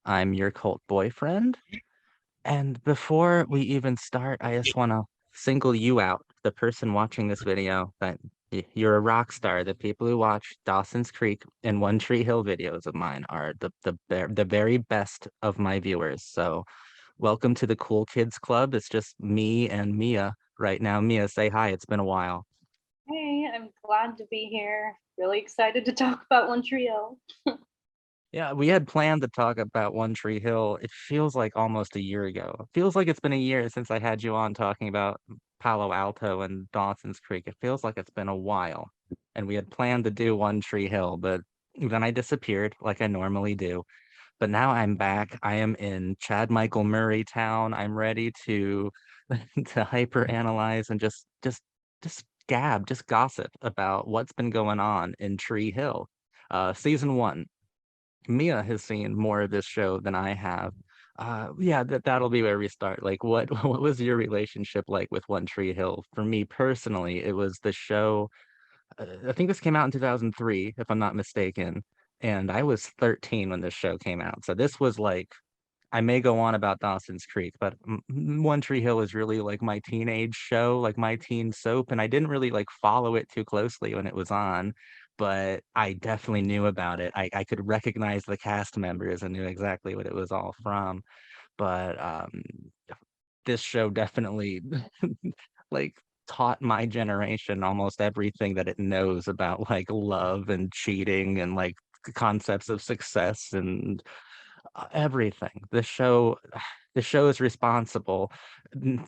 I'm your cult boyfriend. And before we even start, I just want to single you out, the person watching this video, that you're a rock star. The people who watch Dawson's Creek and One Tree Hill videos of mine are the very best of my viewers. So welcome to the Cool Kids Club. It's just me and Mia right now. Mia, say hi. It's been a while. Hey, I'm glad to be here. Really excited to talk about One Trio. Yeah, we had planned to talk about One Tree Hill. It feels like almost a year ago. It feels like it's been a year since I had you on talking about Palo Alto and Dawson's Creek. It feels like it's been a while. And we had planned to do One Tree Hill, but then I disappeared like I normally do. But now I'm back. I am in Chad Michael Murray town. I'm ready to to hyper analyze and just gab, just gossip about what's been going on in Tree Hill. Season one. Mia has seen more of this show than I have. Yeah, that'll be where we start. Like, what what was your relationship like with One Tree Hill? For me personally, it was the show. I think this came out in 2003, if I'm not mistaken, and I was 13 when this show came out. So this was like, I may go on about Dawson's Creek, but One Tree Hill is really like my teenage show, like my teen soap, and I didn't really like follow it too closely when it was on, but I definitely knew about it. I could recognize the cast members and knew exactly what it was all from. But this show definitely like taught my generation almost everything that it knows about like love and cheating and like concepts of success and everything. The show is responsible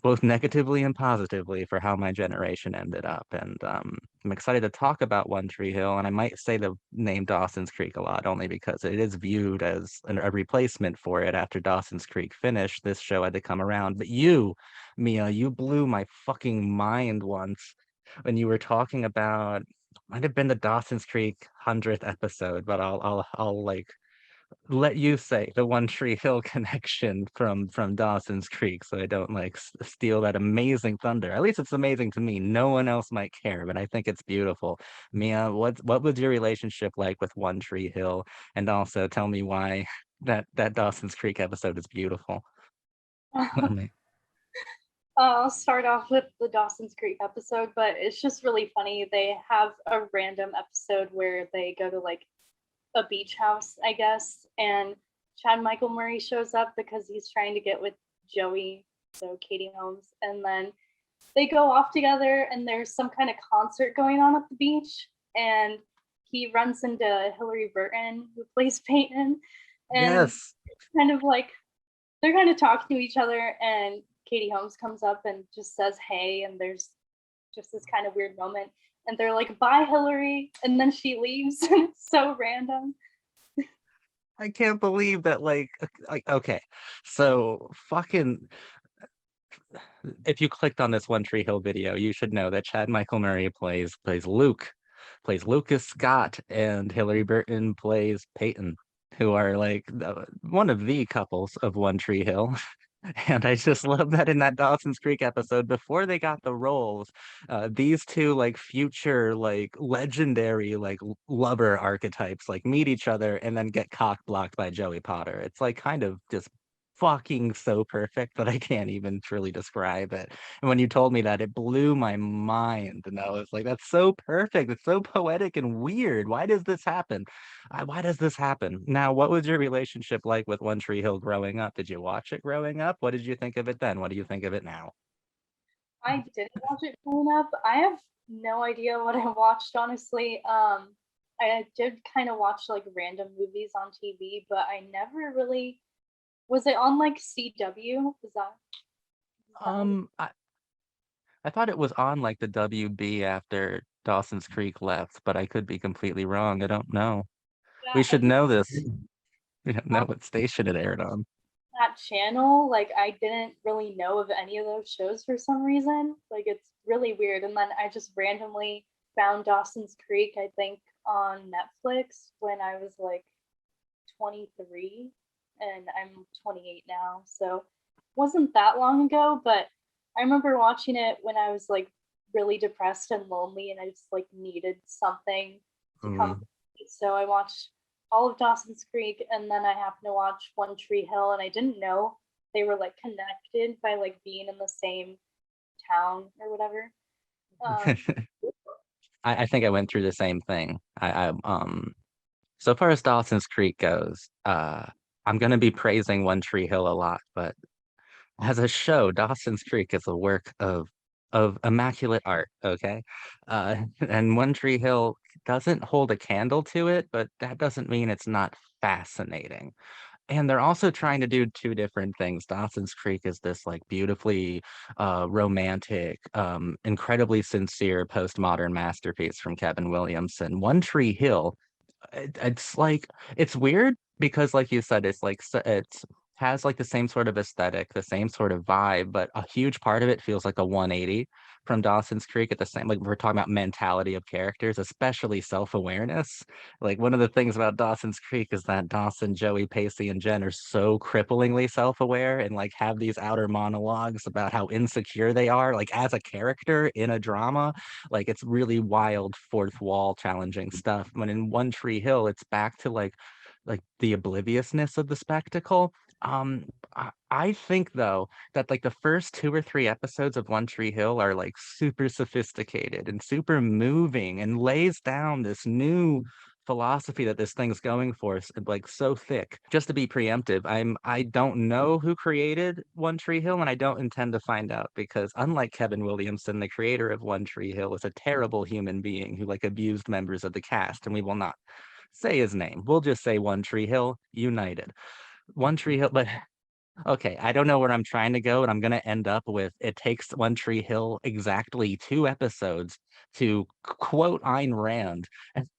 both negatively and positively for how my generation ended up. And I'm excited to talk about One Tree Hill. And I might say the name Dawson's Creek a lot, only because it is viewed as a replacement for it after Dawson's Creek finished. This show had to come around. But you, Mia, you blew my fucking mind once when you were talking about, might have been the Dawson's Creek 100th episode, but I'll like let you say the One Tree Hill connection from Dawson's Creek, so I don't like steal that amazing thunder. At least it's amazing to me. No one else might care, but I think it's beautiful. Mia, what was your relationship like with One Tree Hill? And also tell me why that Dawson's Creek episode is beautiful. I mean, I'll start off with the Dawson's Creek episode, but it's just really funny. They have a random episode where they go to like a beach house, I guess, and Chad Michael Murray shows up because he's trying to get with Joey, so Katie Holmes, and then they go off together and there's some kind of concert going on at the beach, and he runs into Hillary Burton, who plays Peyton, and yes. it's kind of like they're kind of talking to each other, and Katie Holmes comes up and just says hey, and there's just this kind of weird moment, and they're like bye Hillary, and then she leaves. It's so random. I can't believe that like okay. So fucking if you clicked on this One Tree Hill video, you should know that Chad Michael Murray plays Luke, plays Lucas Scott, and Hilary Burton plays Peyton, who are like one of the couples of One Tree Hill. And I just love that in that Dawson's Creek episode, before they got the roles, these two like future like legendary like lover archetypes like meet each other and then get cock blocked by Joey Potter. It's like kind of just fucking so perfect that I can't even truly describe it. And when you told me that, it blew my mind. And I was like, that's so perfect. It's so poetic and weird. Why does this happen? Why does this happen? Now, what was your relationship like with One Tree Hill growing up? Did you watch it growing up? What did you think of it then? What do you think of it now? I didn't watch it growing up. I have no idea what I watched, honestly. I did kind of watch like random movies on TV, but I never really was it on like CW? Is that what it Um, I, I thought it was on like the WB after Dawson's Creek left, but I could be completely wrong. I don't know. We yeah, I should think know this. We don't know on what station it aired on. that channel, like I didn't really know of any of those shows for some reason. Like it's really weird. And then I just randomly found Dawson's Creek, I think, on Netflix when I was like 23, and I'm 28 now. So it wasn't that long ago, but I remember watching it when I was like really depressed and lonely and I just like needed something to come. Mm. So I watched all of Dawson's Creek, and then I happened to watch One Tree Hill, and I didn't know they were like connected by like being in the same town or whatever. Um, I think I went through the same thing. So far as Dawson's Creek goes, I'm gonna be praising One Tree Hill a lot, but as a show, Dawson's Creek is a work of immaculate art, okay? And One Tree Hill doesn't hold a candle to it, but that doesn't mean it's not fascinating. And they're also trying to do two different things. Dawson's Creek is this like beautifully romantic, incredibly sincere postmodern masterpiece from Kevin Williamson. One Tree Hill it's like it's weird because like you said it's like it's has like the same sort of aesthetic, the same sort of vibe, but a huge part of it feels like a 180 from Dawson's Creek at the same like we're talking about mentality of characters, especially self-awareness. Like one of the things about Dawson's Creek is that Dawson, Joey, Pacey, and Jen are so cripplingly self-aware and like have these outer monologues about how insecure they are, like as a character in a drama like it's really wild fourth wall challenging stuff. When in One Tree Hill, it's back to like the obliviousness of the spectacle. I think though that like the first two or three episodes of One Tree Hill are like super sophisticated and super moving and lays down this new philosophy that this thing's going for like so thick. Just to be preemptive, I don't know who created One Tree Hill and I don't intend to find out because unlike Kevin Williamson, the creator of One Tree Hill is a terrible human being who like abused members of the cast and we will not say his name. We'll just say One Tree Hill United. One Tree Hill, but okay, I don't know where I'm trying to go, and I'm gonna end up with it takes One Tree Hill exactly 2 episodes to quote Ayn Rand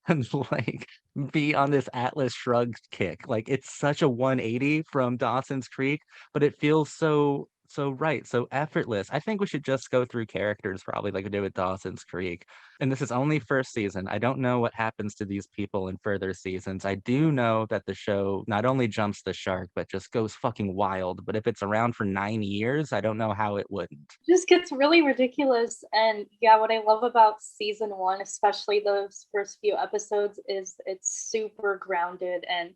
and like be on this Atlas Shrugged kick. Like it's such a 180 from Dawson's Creek, but it feels so right, so effortless. I think we should just go through characters probably like we did with Dawson's Creek. And this is only first season. I don't know what happens to these people in further seasons. I do know that the show not only jumps the shark, but just goes fucking wild. But if it's around for 9 years, I don't know how it wouldn't. just gets really ridiculous. And yeah, what I love about season one, especially those first few episodes, is it's super grounded and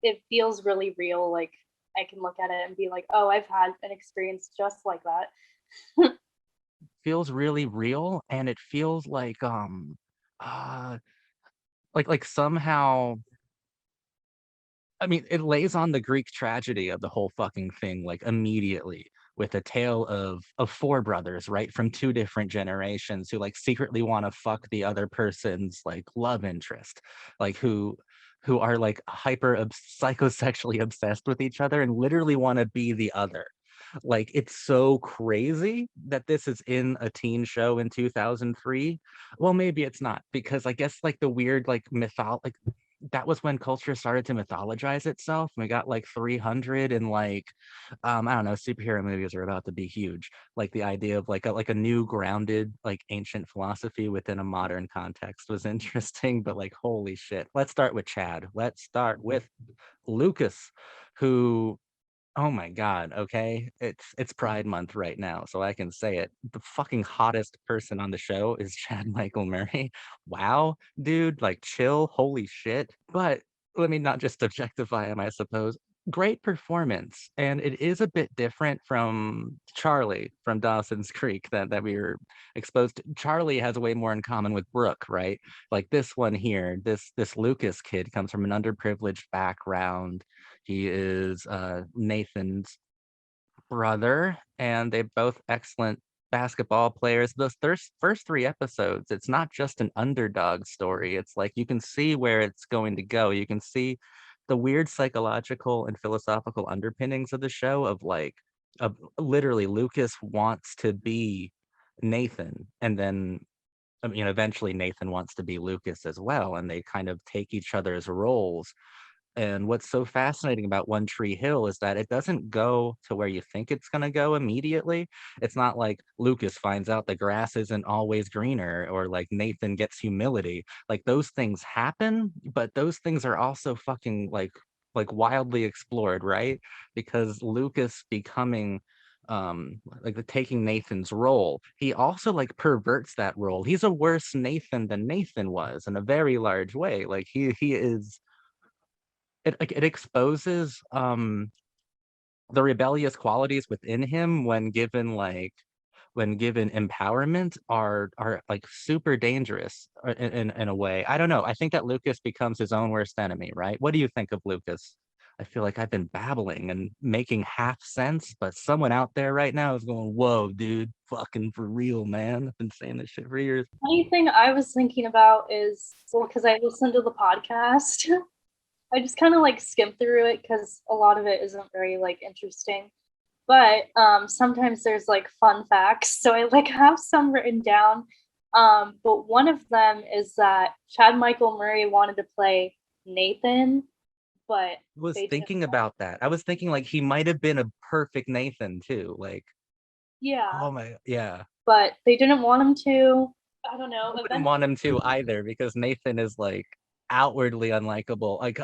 it feels really real. Like I can look at it and be like, oh, I've had an experience just like that. Feels really real, and it feels uh like somehow I mean, it lays on the Greek tragedy of the whole fucking thing, like, immediately with a tale of 4 brothers, right, from 2 different generations who, like, secretly wanna fuck the other person's, like, love interest, like, who are, like, hyper psychosexually obsessed with each other and literally wanna be the other. Like, it's so crazy that this is in a teen show in 2003. Well, maybe it's not, because I guess, like, the weird, like, like that was when culture started to mythologize itself. We got like 300 and like I don't know, superhero movies are about to be huge. Like the idea of like a new grounded like ancient philosophy within a modern context was interesting, but like holy shit. Let's start with Chad. Let's start with Lucas, who oh my God, okay? It's Pride Month right now, so I can say it. The fucking hottest person on the show is Chad Michael Murray. Wow, dude, like chill, holy shit. But let me not just objectify him, I suppose. Great performance, and it is a bit different from Charlie from Dawson's Creek that we were exposed to. Charlie has way more in common with Brooke, right? Like this one here, this Lucas kid comes from an underprivileged background. He is Nathan's brother, and they're both excellent basketball players. Those first 3 episodes, it's not just an underdog story. It's like you can see where it's going to go. You can see the weird psychological and philosophical underpinnings of the show of like literally Lucas wants to be Nathan, and then I mean, eventually Nathan wants to be Lucas as well, and they kind of take each other's roles and what's so fascinating about One Tree Hill is that it doesn't go to where you think it's going to go immediately. It's not like Lucas finds out the grass isn't always greener or like Nathan gets humility. Like those things happen, but those things are also fucking like wildly explored, right? Because Lucas becoming like the taking Nathan's role, he also like perverts that role. He's a worse Nathan than Nathan was in a very large way. Like he is it exposes the rebellious qualities within him when given empowerment are like super dangerous in a way. I don't know. I think that Lucas becomes his own worst enemy, right? What do you think of Lucas? I feel like I've been babbling and making half sense, but someone out there right now is going, "Whoa, dude, fucking for real, man." I've been saying this shit for years. Funny thing I was thinking about is, well, because I listened to the podcast, I just kind of like skimmed through it because a lot of it isn't very like interesting. But sometimes there's like fun facts, so I like have some written down. But one of them is that Chad Michael Murray wanted to play Nathan, but Was they didn't. thinking about that. I was thinking like he might have been a perfect Nathan too. Like, Yeah, oh my, yeah. but they didn't want him to. I don't I know. wouldn't want him to either because Nathan is like outwardly unlikable. Like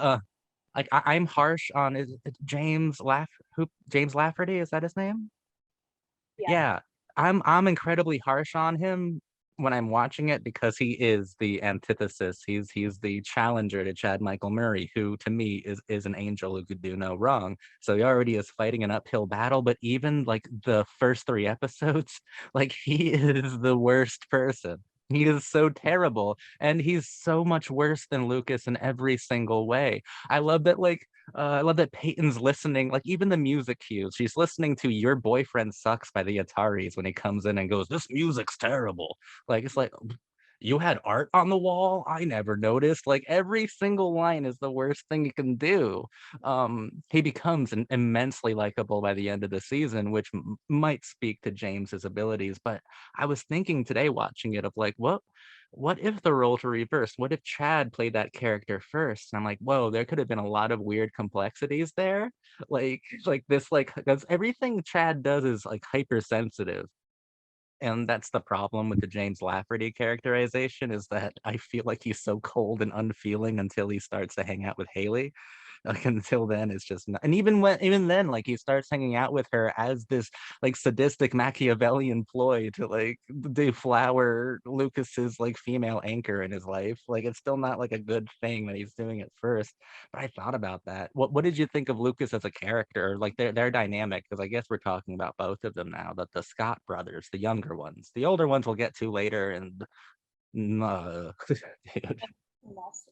I'm harsh on is it James Lafferty, is that his name? Yeah, Yeah. I'm incredibly harsh on him when I'm watching it because he is the antithesis. He's the challenger to Chad Michael Murray, who to me is an angel who could do no wrong. So he already is fighting an uphill battle, but even like the first three episodes, like he is the worst person. He is so terrible, and he's so much worse than Lucas in every single way. I love that I love that Peyton's listening, like even the music cues. She's listening to Your Boyfriend Sucks by the Ataris when he comes in and goes, "This music's terrible." Like, it's like, you had art on the wall? I never noticed. Like, every single line is the worst thing you can do. He becomes immensely likable by the end of the season, which might speak to James's abilities. But I was thinking today watching it of like, what if the roles were reversed? What if Chad played that character first? And I'm like, whoa, there could have been a lot of weird complexities there. Like this, like, because everything Chad does is like hypersensitive. And that's the problem with the James Lafferty characterization is that I feel like he's so cold and unfeeling until he starts to hang out with Hayley. Like until then, it's just not, and even then, like he starts hanging out with her as this like sadistic Machiavellian ploy to like deflower Lucas's like female anchor in his life. Like it's still not like a good thing that he's doing at first. But I thought about that. What did you think of Lucas as a character? Like their dynamic? Because I guess we're talking about both of them now. The Scott brothers, the younger ones, the older ones we'll get to later, and dude. yes.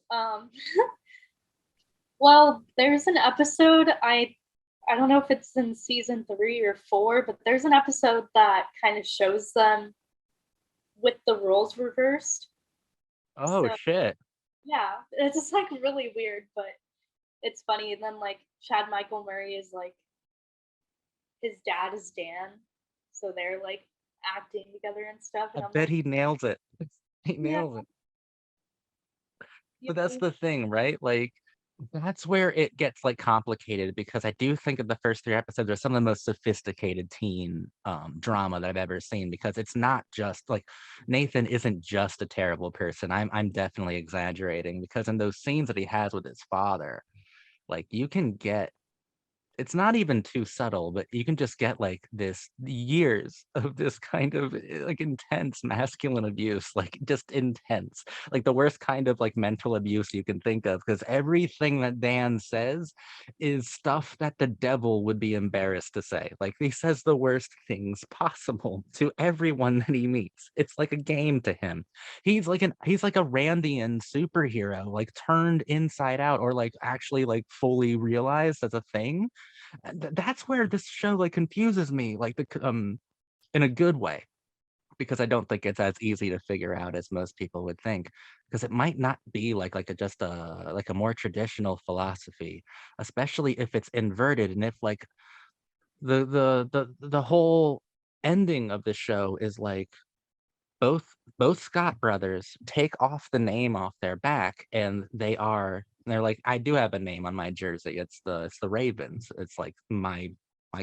Well, there's an episode I don't know if it's in season 3 or 4, but there's an episode that kind of shows them with the roles reversed. Oh So shit. yeah, it's just like really weird, but it's funny. And then like Chad Michael Murray is like his dad is Dan, so they're like acting together and stuff. I And I'm bet like, he nails it. He yeah, nails it. yeah, But that's the thing, right? Like that's where it gets like complicated because I do think that the first three episodes are some of the most sophisticated teen drama that I've ever seen because it's not just like Nathan isn't just a terrible person. I'm definitely exaggerating because in those scenes that he has with his father, like you can get it's not even too subtle, but you can just get like this years of this kind of like intense masculine abuse, like just intense, like the worst kind of like mental abuse you can think of. Because everything that Dan says is stuff that the devil would be embarrassed to say. Like he says the worst things possible to everyone that he meets. It's like a game to him. He's like a Randian superhero, like turned inside out or like actually like fully realized as a thing that's where this show like confuses me like in a good way because I don't think it's as easy to figure out as most people would think because it might not be like a just a like a more traditional philosophy especially if it's inverted and if like the whole ending of the show is like both both Scott brothers take off the name off their back and they're like, I do have a name on my jersey. It's the Ravens. It's like my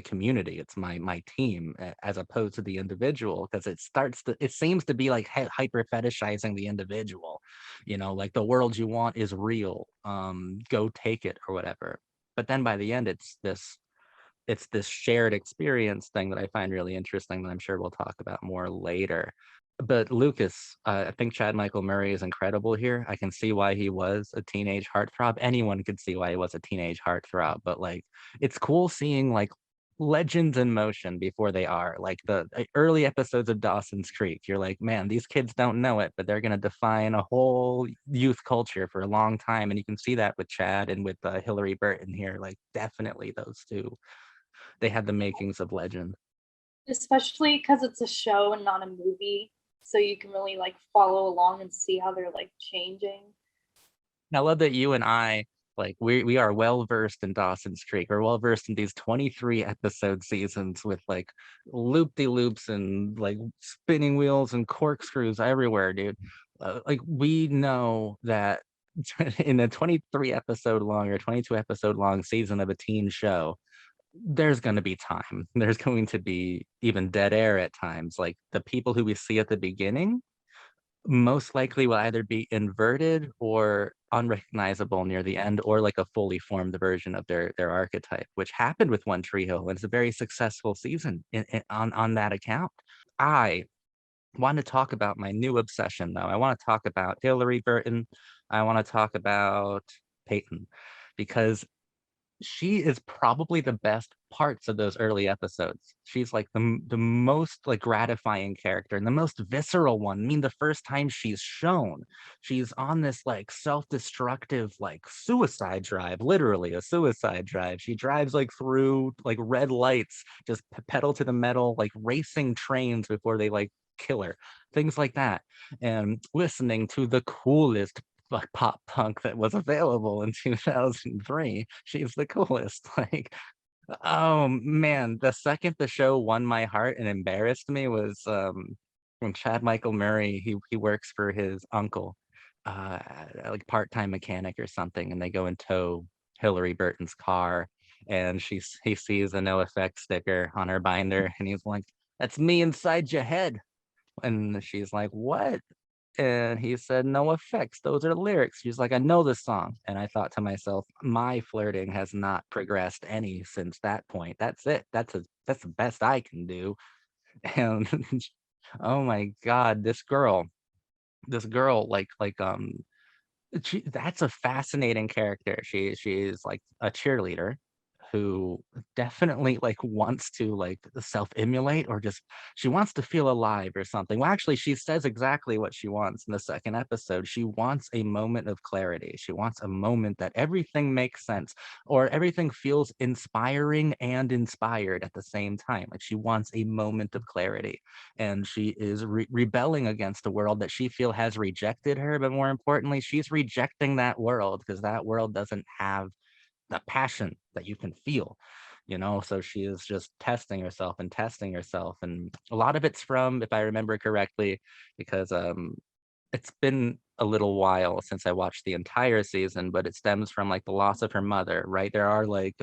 community. It's my team as opposed to the individual because it seems to be like hyper fetishizing the individual, like the world you want is real. Go take it or whatever. But then by the end, it's this shared experience thing that I find really interesting that I'm sure we'll talk about more later. But Lucas, I think Chad Michael Murray is incredible here. I can see why he was a teenage heartthrob. Anyone could see why he was a teenage heartthrob, but like it's cool seeing like legends in motion before they are. Like the early episodes of Dawson's Creek. You're like, man, these kids don't know it, but they're gonna define a whole youth culture for a long time. And you can see that with Chad and with Hillary Burton here. Like definitely those two. They had the makings of legend. Especially because it's a show and not a movie, so you can really like follow along and see how they're like changing. I love that you and I like we are well versed in Dawson's Creek. We're well versed in these 23 episode seasons with like loop de loops and like spinning wheels and corkscrews everywhere, dude. Like we know that in a 23 episode long or 22 episode long season of a teen show, there's going to be time. There's going to be even dead air at times. Like the people who we see at the beginning most likely will either be inverted or unrecognizable near the end, or like a fully formed version of their archetype, which happened with One Tree Hill, and it's a very successful season on that account. I want to talk about my new obsession, though. I want to talk about Hillary Burton. I want to talk about Peyton, because she is probably the best parts of those early episodes. She's like the most like gratifying character and the most visceral one. I mean, the first time she's shown, she's on this like self-destructive like suicide drive, literally a suicide drive. She drives like through like red lights, just pedal to the metal, like racing trains before they like kill her, things like that, and listening to the coolest like pop punk that was available in 2003. She's the coolest. Like, oh man, the second the show won my heart and embarrassed me was when Chad Michael Murray, he works for his uncle, uh like part-time mechanic or something, and they go and tow Hillary Burton's car, and he sees a no effect sticker on her binder, and he's like, that's me inside your head. And she's like, what? And he said, no effects. Those are lyrics. She's like, I know this song. And I thought to myself, my flirting has not progressed any since that point. That's it. That's the best I can do. And oh my God, this girl, that's a fascinating character. She is like a cheerleader who definitely like wants to like self-immolate, or just she wants to feel alive or something. Well, actually, she says exactly what she wants in the second episode. She wants a moment of clarity. She wants a moment that everything makes sense, or everything feels inspiring and inspired at the same time. Like she wants a moment of clarity, and she is rebelling against a world that she feel has rejected her, but more importantly, she's rejecting that world because that world doesn't have the passion that you can feel, so she is just testing herself and testing herself, and a lot of it's from, if I remember correctly, because it's been a little while since I watched the entire season, but it stems from like the loss of her mother, right? There are like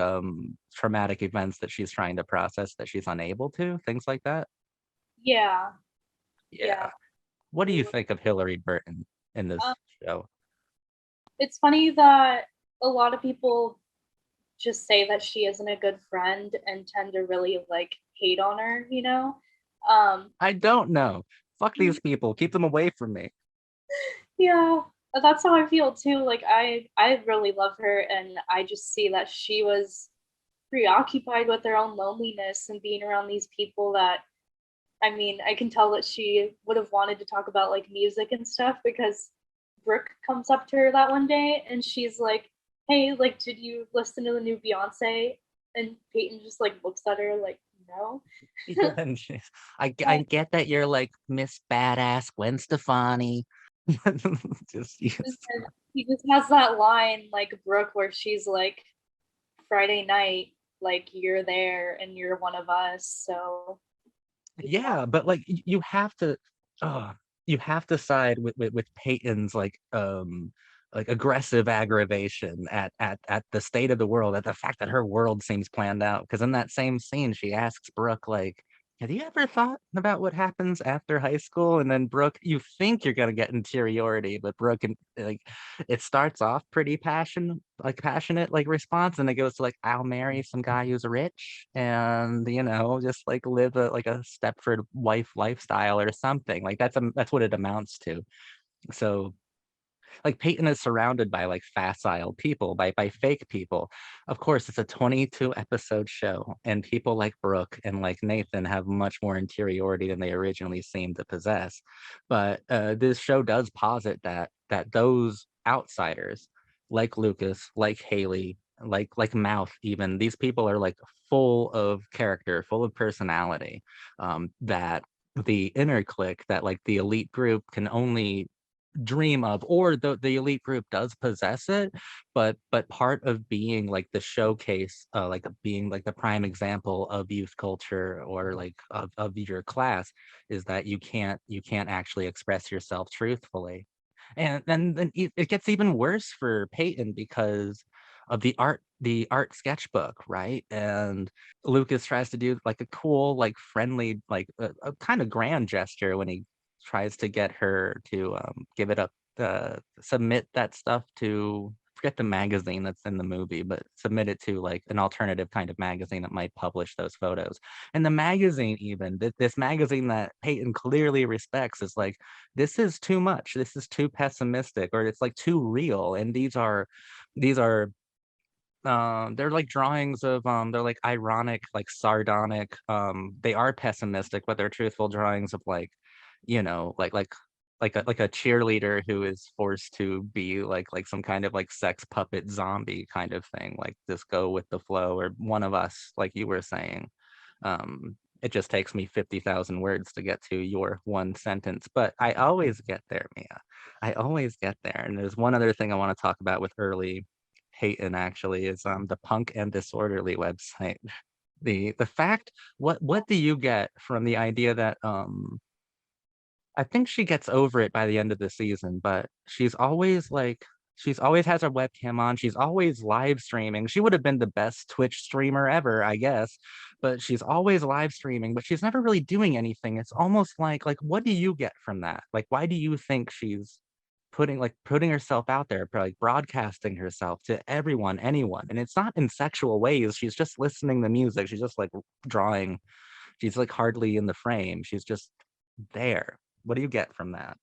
traumatic events that she's trying to process that she's unable to, things like that. Yeah, yeah. Yeah. What do you think of Hillary Burton in this Um, show? it's funny that a lot of people just say that she isn't a good friend and tend to really like hate on her, you know? Um, I don't know. Fuck these people. Keep them away from me. yeah, that's how I feel too. Like I really love her, and I just see that she was preoccupied with her own loneliness and being around these people that, I mean, I can tell that she would have wanted to talk about like music and stuff, because Brooke comes up to her that one day and she's like, "Hey, like, did you listen to the new Beyonce?" And Peyton just like looks at her like, "No." Yeah, and I get that you're like Miss Badass Gwen Stefani. Just yes. And he just has that line like Brooke where she's like, "Friday night, like you're there and you're one of us." So Yeah, but like you have to, uh, you have to side with Peyton's like aggressive aggravation at the state of the world, at the fact that her world seems planned out. Because in that same scene, she asks Brooke like, Have you ever thought about what happens after high school? And then Brooke, you think you're gonna get interiority, but Brooke and like it starts off pretty passionate like response, and it goes to like, I'll marry some guy who's rich and just like live a Stepford wife lifestyle or something. Like that's what it amounts to. So like Peyton is surrounded by like facile people, by fake people. Of course, it's a 22 episode show, and people like Brooke and like Nathan have much more interiority than they originally seemed to possess. But this show does posit that those outsiders, like Lucas, like Hayley, like Mouth, even these people are like full of character, full of personality. That the inner clique, that like the elite group can only dream of, or the elite group does possess it, but part of being like the showcase, like being like the prime example of youth culture, or like of your class, is that you can't actually express yourself truthfully. And then it gets even worse for Peyton because of the art sketchbook, right? And Lucas tries to do like a cool, like friendly, like a kind of grand gesture when he tries to get her to give it up, submit that stuff to, forget the magazine that's in the movie, but submit it to like an alternative kind of magazine that might publish those photos. And the magazine, even this magazine that Peyton clearly respects, is like, this is too much. This is too pessimistic, or it's like too real. And these are they're like drawings of they're like ironic, like sardonic, they are pessimistic, but they're truthful drawings of like, like a cheerleader who is forced to be like some kind of like sex puppet zombie kind of thing, like just go with the flow, or one of us, like you were saying. It just takes me 50,000 words to get to your one sentence, but I always get there, Mia. I always get there. And there's one other thing I want to talk about with early Peyton, actually, is the Punk and Disorderly website. The fact, what do you get from the idea that I think she gets over it by the end of the season, but she's always has her webcam on. She's always live streaming. She would have been the best Twitch streamer ever, I guess, but she's always live streaming, but she's never really doing anything. It's almost like what do you get from that? Like, why do you think she's putting herself out there, like broadcasting herself to everyone, anyone? And it's not in sexual ways. She's just listening to music. She's just like drawing. She's like hardly in the frame. She's just there. What do you get from that?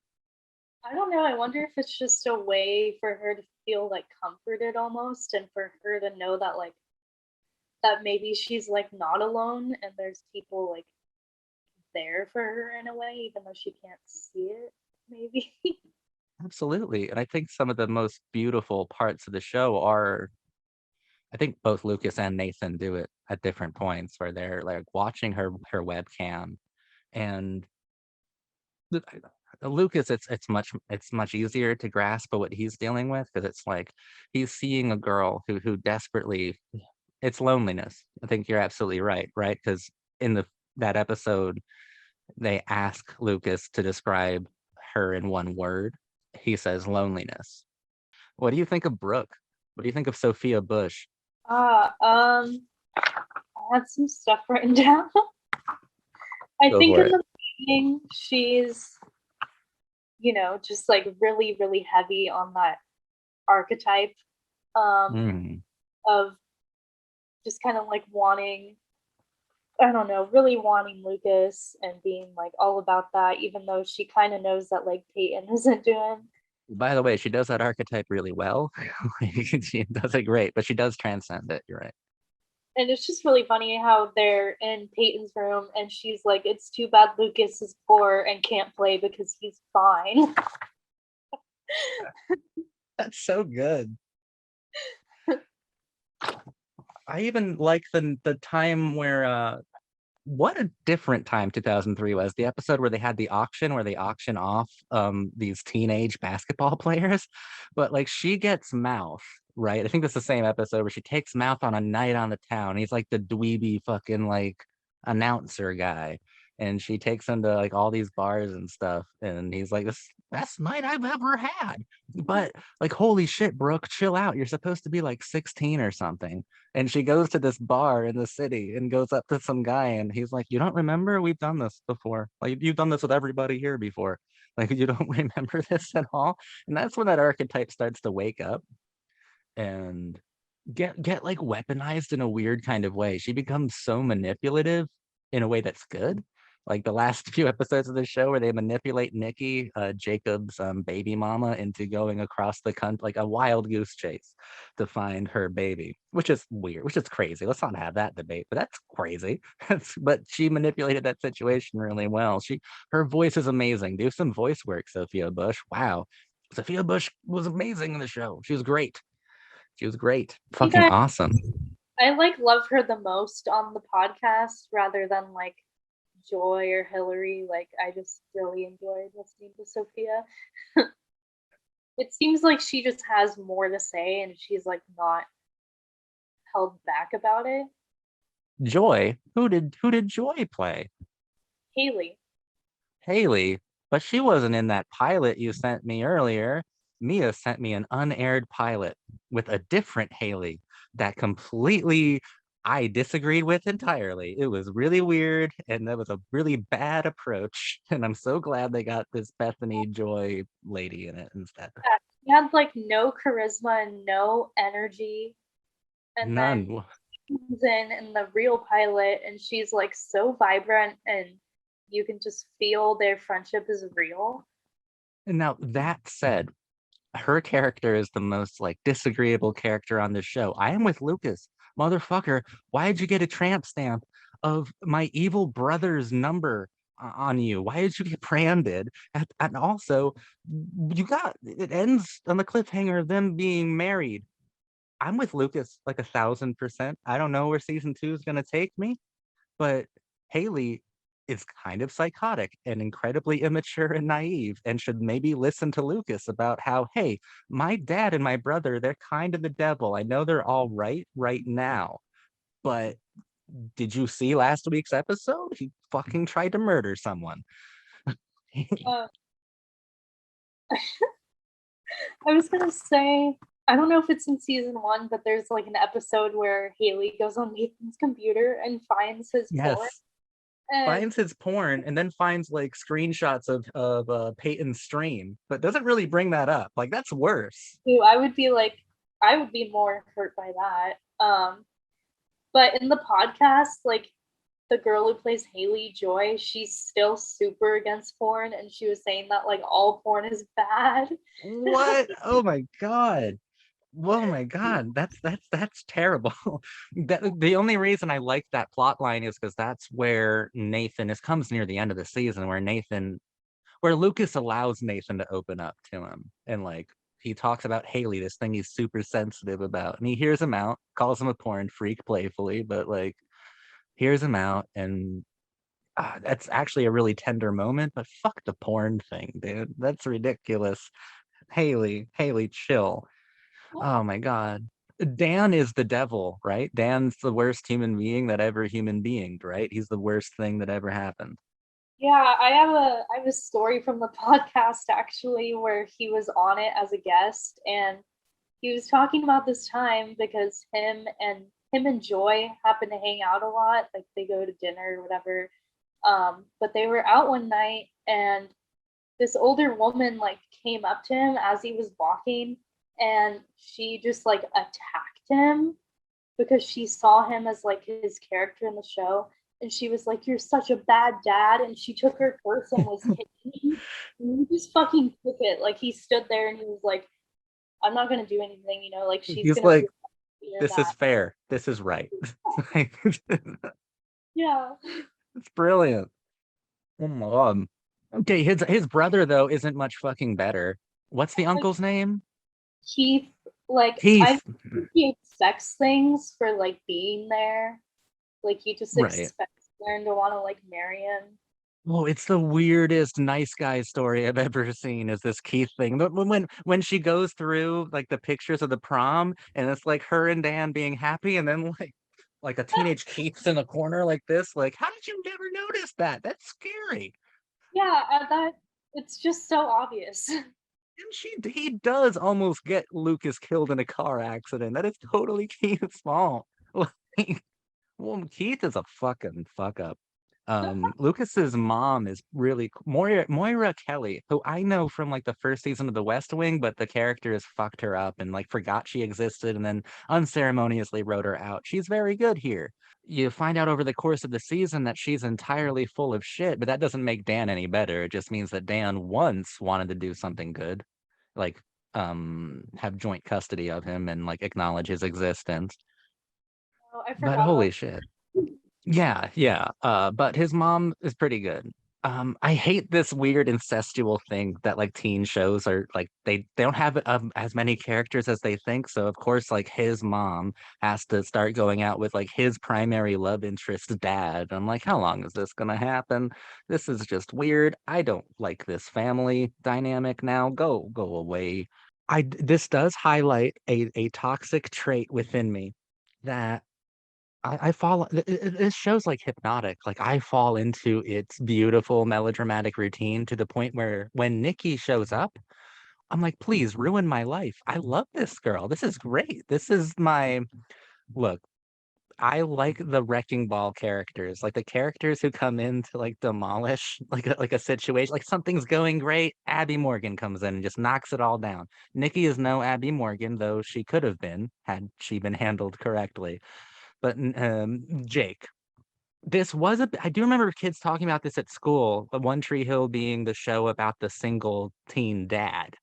I don't know. I wonder if it's just a way for her to feel like comforted almost, and for her to know that like that maybe she's like not alone and there's people like there for her in a way, even though she can't see it, maybe. Absolutely. And I think some of the most beautiful parts of the show are, I think both Lucas and Nathan do it at different points, where they're like watching her webcam. And the- Lucas, it's much easier to grasp what he's dealing with, because it's like he's seeing a girl who desperately, it's loneliness. I think you're absolutely right? Because in that episode, they ask Lucas to describe her in one word. He says loneliness. What do you think of Brooke? What do you think of Sophia Bush? Ah, I had some stuff written down. I Go think for in it. the beginning she's, just like really, really heavy on that archetype um Mm. of just kind of like wanting, I don't know, really wanting Lucas and being like all about that, even though she kind of knows that like Peyton isn't doing. By the way, she does that archetype really well. She does it great, but she does transcend it. You're right. And it's just really funny how they're in Peyton's room and she's like, it's too bad Lucas is poor and can't play because he's fine. That's so good. I even like the time where what a different time 2003 was. The episode where they had the auction, where they auction off these teenage basketball players, but like she gets Mouth, right? I think that's the same episode where she takes Mouth on a night on the town. He's like the dweeby fucking like announcer guy. and she takes him to like all these bars and stuff, and he's like, "This is the best night I've ever had." But like, holy shit, Brooke, chill out. You're supposed to be like 16 or something. And she goes to this bar in the city and goes up to some guy, and he's like, "You don't remember? We've done this before. Like, you've done this with everybody here before. Like, you don't remember this at all." And that's when that archetype starts to wake up and get like weaponized in a weird kind of way. She becomes so manipulative in a way that's good. Like the last few episodes of the show where they manipulate Nikki, Jacob's baby mama, into going across the country like a wild goose chase to find her baby, which is weird, which is crazy. Let's not have that debate, but that's crazy. But she manipulated that situation really well. Her voice is amazing. Do some voice work, Sophia Bush. Wow. Sophia Bush was amazing in the show. She was great. She was great. Fucking awesome. I like love her the most on the podcast rather than like Joy or Hillary. Like I just really enjoyed listening to Sophia. It seems like she just has more to say and she's like not held back about it. Joy. Who did Joy play? Hayley. Hayley. But she wasn't in that pilot you sent me earlier. Mia sent me an unaired pilot with a different Hayley that completely I disagreed with entirely. It was really weird, and that was a really bad approach. And I'm so glad they got this Bethany Joy lady in it instead. Yeah, she had like no charisma and no energy. And then None. comes in the real pilot and she's like so vibrant and you can just feel their friendship is real. And now that said, her character is the most like disagreeable character on this show. I am with Lucas. Motherfucker, why did you get a tramp stamp of my evil brother's number on you? Why did you get branded? And also, it ends on the cliffhanger of them being married. I'm with Lucas like 1,000%. I don't know where season 2 is gonna take me, but Hayley is kind of psychotic and incredibly immature and naive and should maybe listen to Lucas about how, hey, my dad and my brother, they're kind of the devil. I know they're all right now, but did you see last week's episode? He fucking tried to murder someone. uh, I was gonna say I don't know if it's in season 1 but there's like an episode where Hayley goes on Nathan's computer and finds his porn Yes. and Finds his porn and then finds like screenshots of Peyton's stream, but doesn't really bring that up. Like that's worse. I would be like I would be more hurt by that. But in the podcast, like the girl who plays Hayley Joy, she's still super against porn, and she was saying that like all porn is bad. What? Oh my god. Oh my god, that's terrible. The only reason I like that plot line is because that's where Nathan is comes near the end of the season where Lucas allows Nathan to open up to him and like he talks about Hayley, this thing he's super sensitive about, and he hears him out, calls him a porn freak playfully, but like hears him out, and that's actually a really tender moment. But fuck the porn thing, dude. That's ridiculous. Hayley, chill. Oh my God. Dan is the devil, right? Dan's the worst human being that ever human beinged, right? He's the worst thing that ever happened. Yeah, I have a story from the podcast actually where he was on it as a guest and he was talking about this time because him and Joy happen to hang out a lot, like they go to dinner or whatever. But they were out one night and this older woman like came up to him as he was walking and she just like attacked him because she saw him as like his character in the show and she was like, "You're such a bad dad," and she took her purse and was hitting him and he just fucking took it. Like he stood there and he was like, "I'm not gonna do anything, you know, like she's He's gonna like, fear this is that." fair. This is right. Yeah. It's brilliant. Oh my God. Okay, his brother though isn't much fucking better. What's the Like uncle's name? Keith, like I Keith. think he expects things for like being there. Like he just Right. expects Aaron to want to like marry him. Oh, it's the weirdest nice guy story I've ever seen is this Keith thing. But when she goes through like the pictures of the prom and it's like her and Dan being happy and then like like a teenage Keith's in a corner like this. Like, how did you never notice that? That's scary. Yeah, that it's just so obvious. And he does almost get Lucas killed in a car accident. That is totally Keith's fault. Like, well, Keith is a fucking fuck up. Lucas's mom is really Moira Kelly, who I know from like the first season of The West Wing, but the character has fucked her up and like forgot she existed and then unceremoniously wrote her out. She's very good here. You find out over the course of the season that she's entirely full of shit, but that doesn't make Dan any better. It just means that Dan once wanted to do something good, like have joint custody of him and like acknowledge his existence. Oh, I But forgot about. holy shit. Yeah, yeah. But his mom is pretty good. I hate this weird incestual thing that like teen shows are like they don't have as many characters as they think. So of course, like his mom has to start going out with like his primary love interest's dad. I'm like, how long is this gonna happen? This is just weird. I don't like this family dynamic now. Go away. This does highlight a toxic trait within me that I fall this show's like hypnotic. Like I fall into its beautiful melodramatic routine to the point where when Nikki shows up, I'm like, please ruin my life. I love this girl. This is great. This is my look. I like the wrecking ball characters, like the characters who come in to like demolish like a situation, like something's going great. Abby Morgan comes in and just knocks it all down. Nikki is no Abby Morgan, though she could have been had she been handled correctly. But Jake, I do remember kids talking about this at school, the One Tree Hill being the show about the single teen dad.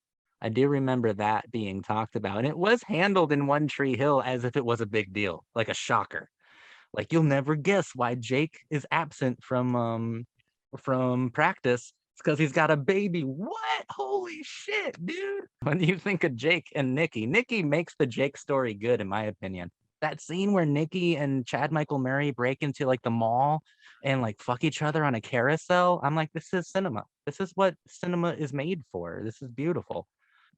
I do remember that being talked about, and it was handled in One Tree Hill as if it was a big deal, like a shocker. Like you'll never guess why Jake is absent from practice. It's because he's got a baby. What? Holy shit, dude. When you think of Jake and Nikki, Nikki makes the Jake story good, in my opinion. That scene where Nikki and Chad Michael Murray break into like the mall and like fuck each other on a carousel. I'm like, this is cinema. This is what cinema is made for. This is beautiful.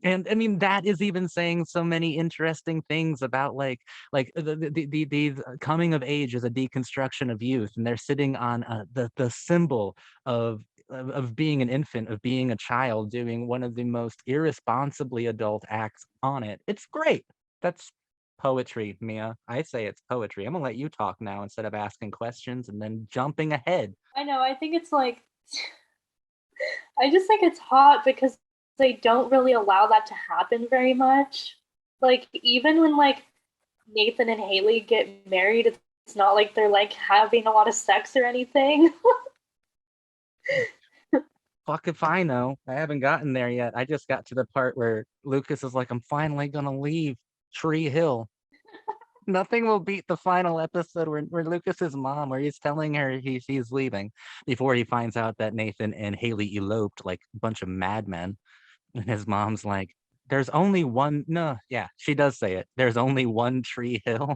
And I mean, that is even saying so many interesting things about like the coming of age is a deconstruction of youth, and they're sitting on the symbol of of being an infant, of being a child, doing one of the most irresponsibly adult acts on it. It's great. That's poetry, Mia. I say it's poetry. I'm gonna let you talk now instead of asking questions and then jumping ahead. I know. I think it's like I just think it's hot because they don't really allow that to happen very much. Like even when like Nathan and Hayley get married, it's not like they're like having a lot of sex or anything. Fuck if I know. I haven't gotten there yet. I just got to the part where Lucas is like, I'm finally gonna leave Tree Hill. Nothing will beat the final episode where Lucas's mom, where he's telling her he's leaving before he finds out that Nathan and Haley eloped like a bunch of madmen. And his mom's like, there's only one. No, yeah, she does say it. There's only one Tree Hill.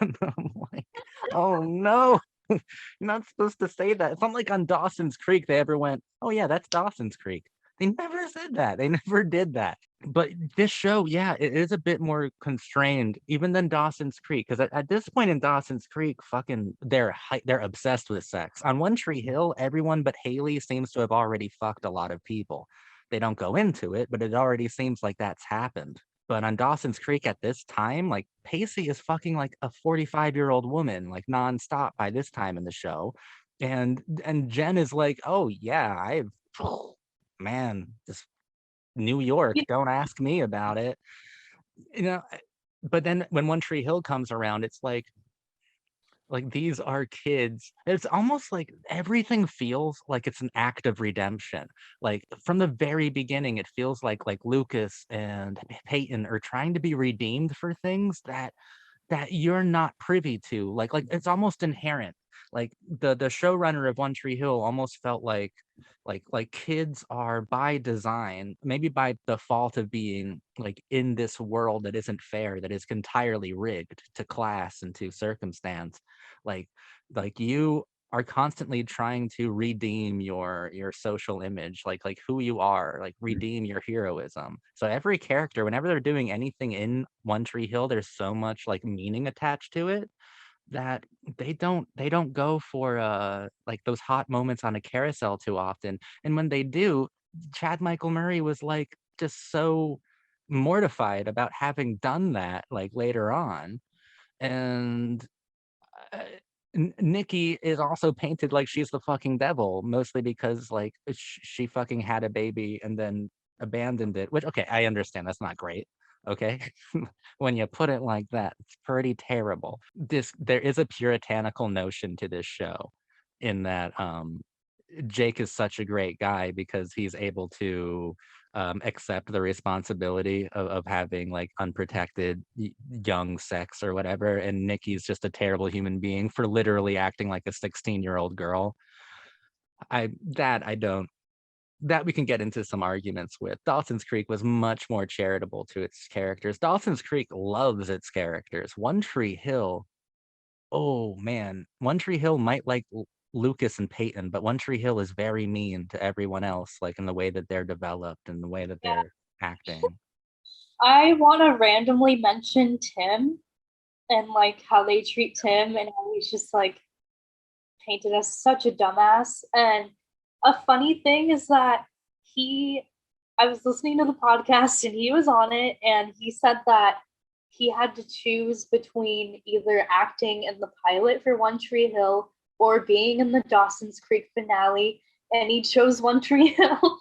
And I'm like, oh no. You're not supposed to say that. It's not like on Dawson's Creek they ever went, oh yeah, that's Dawson's Creek. They never said that. They never did that. But this show, yeah, it is a bit more constrained even than Dawson's Creek. Because at this point in Dawson's Creek, fucking they're obsessed with sex. On One Tree Hill, everyone but Haley seems to have already fucked a lot of people. They don't go into it, but it already seems like that's happened. But on Dawson's Creek at this time, like Pacey is fucking like a 45-year-old woman, like nonstop by this time in the show. And Jen is like, oh yeah, I've man, just New York, don't ask me about it. You know, but then when One Tree Hill comes around, it's like these are kids. It's almost like everything feels like it's an act of redemption. Like from the very beginning, it feels like Lucas and Peyton are trying to be redeemed for things that you're not privy to. Like it's almost inherent. Like the showrunner of One Tree Hill almost felt like kids are by design, maybe by default of being like in this world that isn't fair, that is entirely rigged to class and to circumstance. Like like you are constantly trying to redeem your social image, like who you are, like redeem your heroism. So every character, whenever they're doing anything in One Tree Hill, there's so much like meaning attached to it. that they don't go for like those hot moments on a carousel too often. And when they do, Chad Michael Murray was like just so mortified about having done that like later on. And uh, Nikki is also painted like she's the fucking devil, mostly because like she fucking had a baby and then abandoned it. Which okay, I understand that's not great. Okay, when you put it like that, it's pretty terrible. This there is a puritanical notion to this show, in that Jake is such a great guy because he's able to accept the responsibility of having like unprotected young sex or whatever. And Nikki's just a terrible human being for literally acting like a 16-year-old girl. I don't that we can get into some arguments with. Dawson's Creek was much more charitable to its characters. Dawson's Creek loves its characters. One Tree Hill, oh man, One Tree Hill might like Lucas and Peyton, but One Tree Hill is very mean to everyone else, like in the way that they're developed and the way that Yeah. they're acting. I want to randomly mention Tim and like how they treat Tim and how he's just like painted as such a dumbass. And a funny thing is that he, I was listening to the podcast and he was on it, and he said that he had to choose between either acting in the pilot for One Tree Hill or being in the Dawson's Creek finale, and he chose One Tree Hill.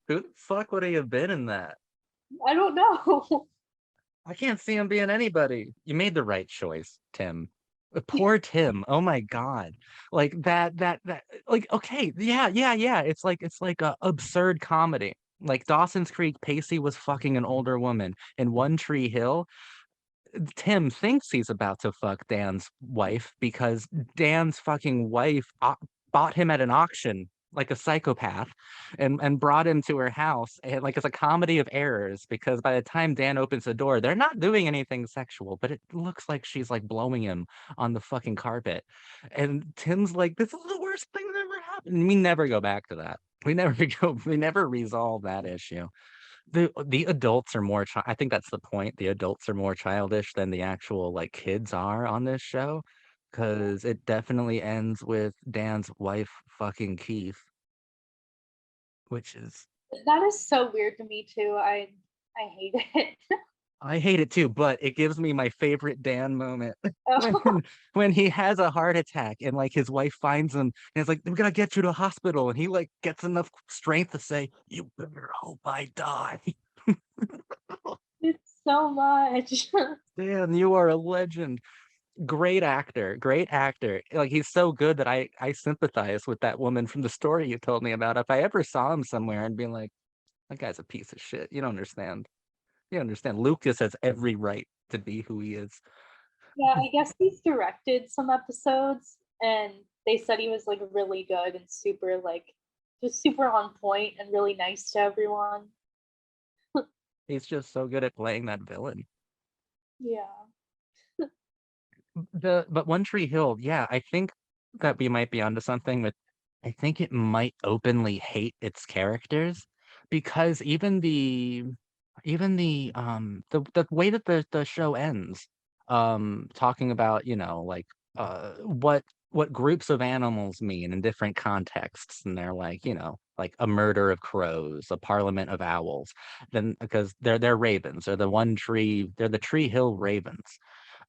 Who the fuck would he have been in that? I don't know. I can't see him being anybody. You made the right choice, Tim. Poor Tim. Oh my God. Like that like okay, yeah. It's like a absurd comedy. Like Dawson's Creek, Pacey was fucking an older woman. In One Tree Hill, Tim thinks he's about to fuck Dan's wife because Dan's fucking wife bought him at an auction like a psychopath, and brought him to her house, and like it's a comedy of errors because by the time Dan opens the door, they're not doing anything sexual, but it looks like she's like blowing him on the fucking carpet. And Tim's like, this is the worst thing that ever happened. And we never go back to that. We never resolve that issue. The adults are more I think that's the point. The adults are more childish than the actual like kids are on this show, because it definitely ends with Dan's wife fucking Keith, which is That is so weird to me too. I hate it. I hate it too, but it gives me my favorite Dan moment Oh, when when he has a heart attack and like his wife finds him and is like, "We gotta get you to a hospital," and he like gets enough strength to say, "You better hope I die." it's so much. Dan, you are a legend. Great actor, great actor. Like he's so good that I sympathize with that woman from the story you told me about. If I ever saw him somewhere and being like, that guy's a piece of shit. You don't understand. You understand. Lucas has every right to be who he is. Yeah, I guess he's directed some episodes, and they said he was like really good and super like just super on point and really nice to everyone. He's just so good at playing that villain. Yeah. The but One Tree Hill, yeah, I think that we might be onto something with I think it might openly hate its characters because even the way that the show ends, talking about, like what groups of animals mean in different contexts, and they're like, like a murder of crows, a parliament of owls, then because they're ravens, they're the Tree Hill Ravens.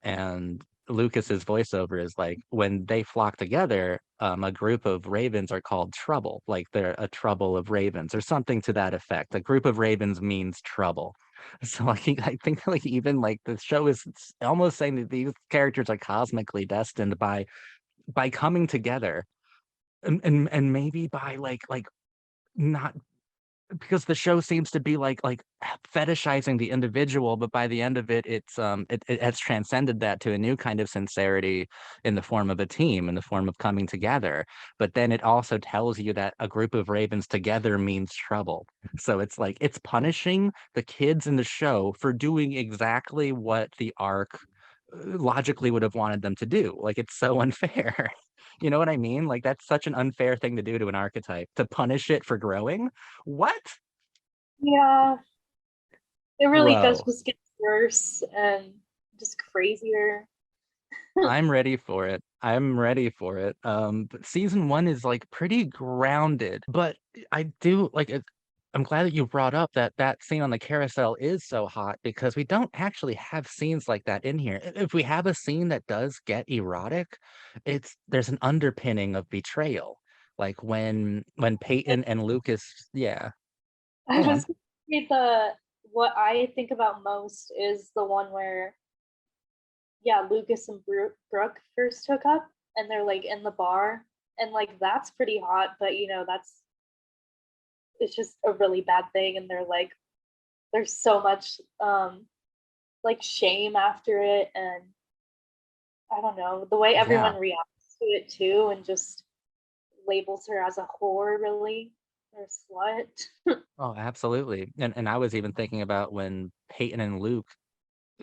And Lucas's voiceover is like, when they flock together, a group of ravens are called trouble, like they're a trouble of ravens or something to that effect. A group of ravens means trouble. So like I think like even like the show is almost saying that these characters are cosmically destined by coming together, and maybe by like not, because the show seems to be like fetishizing the individual, but by the end of it, it has transcended that to a new kind of sincerity in the form of a team, in the form of coming together. But then it also tells you that a group of ravens together means trouble. So it's like it's punishing the kids in the show for doing exactly what the arc logically would have wanted them to do. Like it's so unfair. You know what I mean? Like that's such an unfair thing to do to an archetype, to punish it for growing. What? Yeah. It really does Bro, just get worse and just crazier. I'm ready for it. I'm ready for it. But season one is like pretty grounded, but I do like it. I'm glad that you brought up that that scene on the carousel is so hot because we don't actually have scenes like that in here. If we have a scene that does get erotic, it's there's an underpinning of betrayal. Like when Peyton and Lucas, yeah, I go on. was gonna say the what I think about most is the one where, yeah, Lucas and Brooke first hook up and they're like in the bar, and like that's pretty hot, but that's it's just a really bad thing, and they're like there's so much like shame after it, and I don't know, the way Yeah. everyone reacts to it too and just labels her as a whore really, or a slut. Oh, absolutely. And I was even thinking about when Peyton and Luke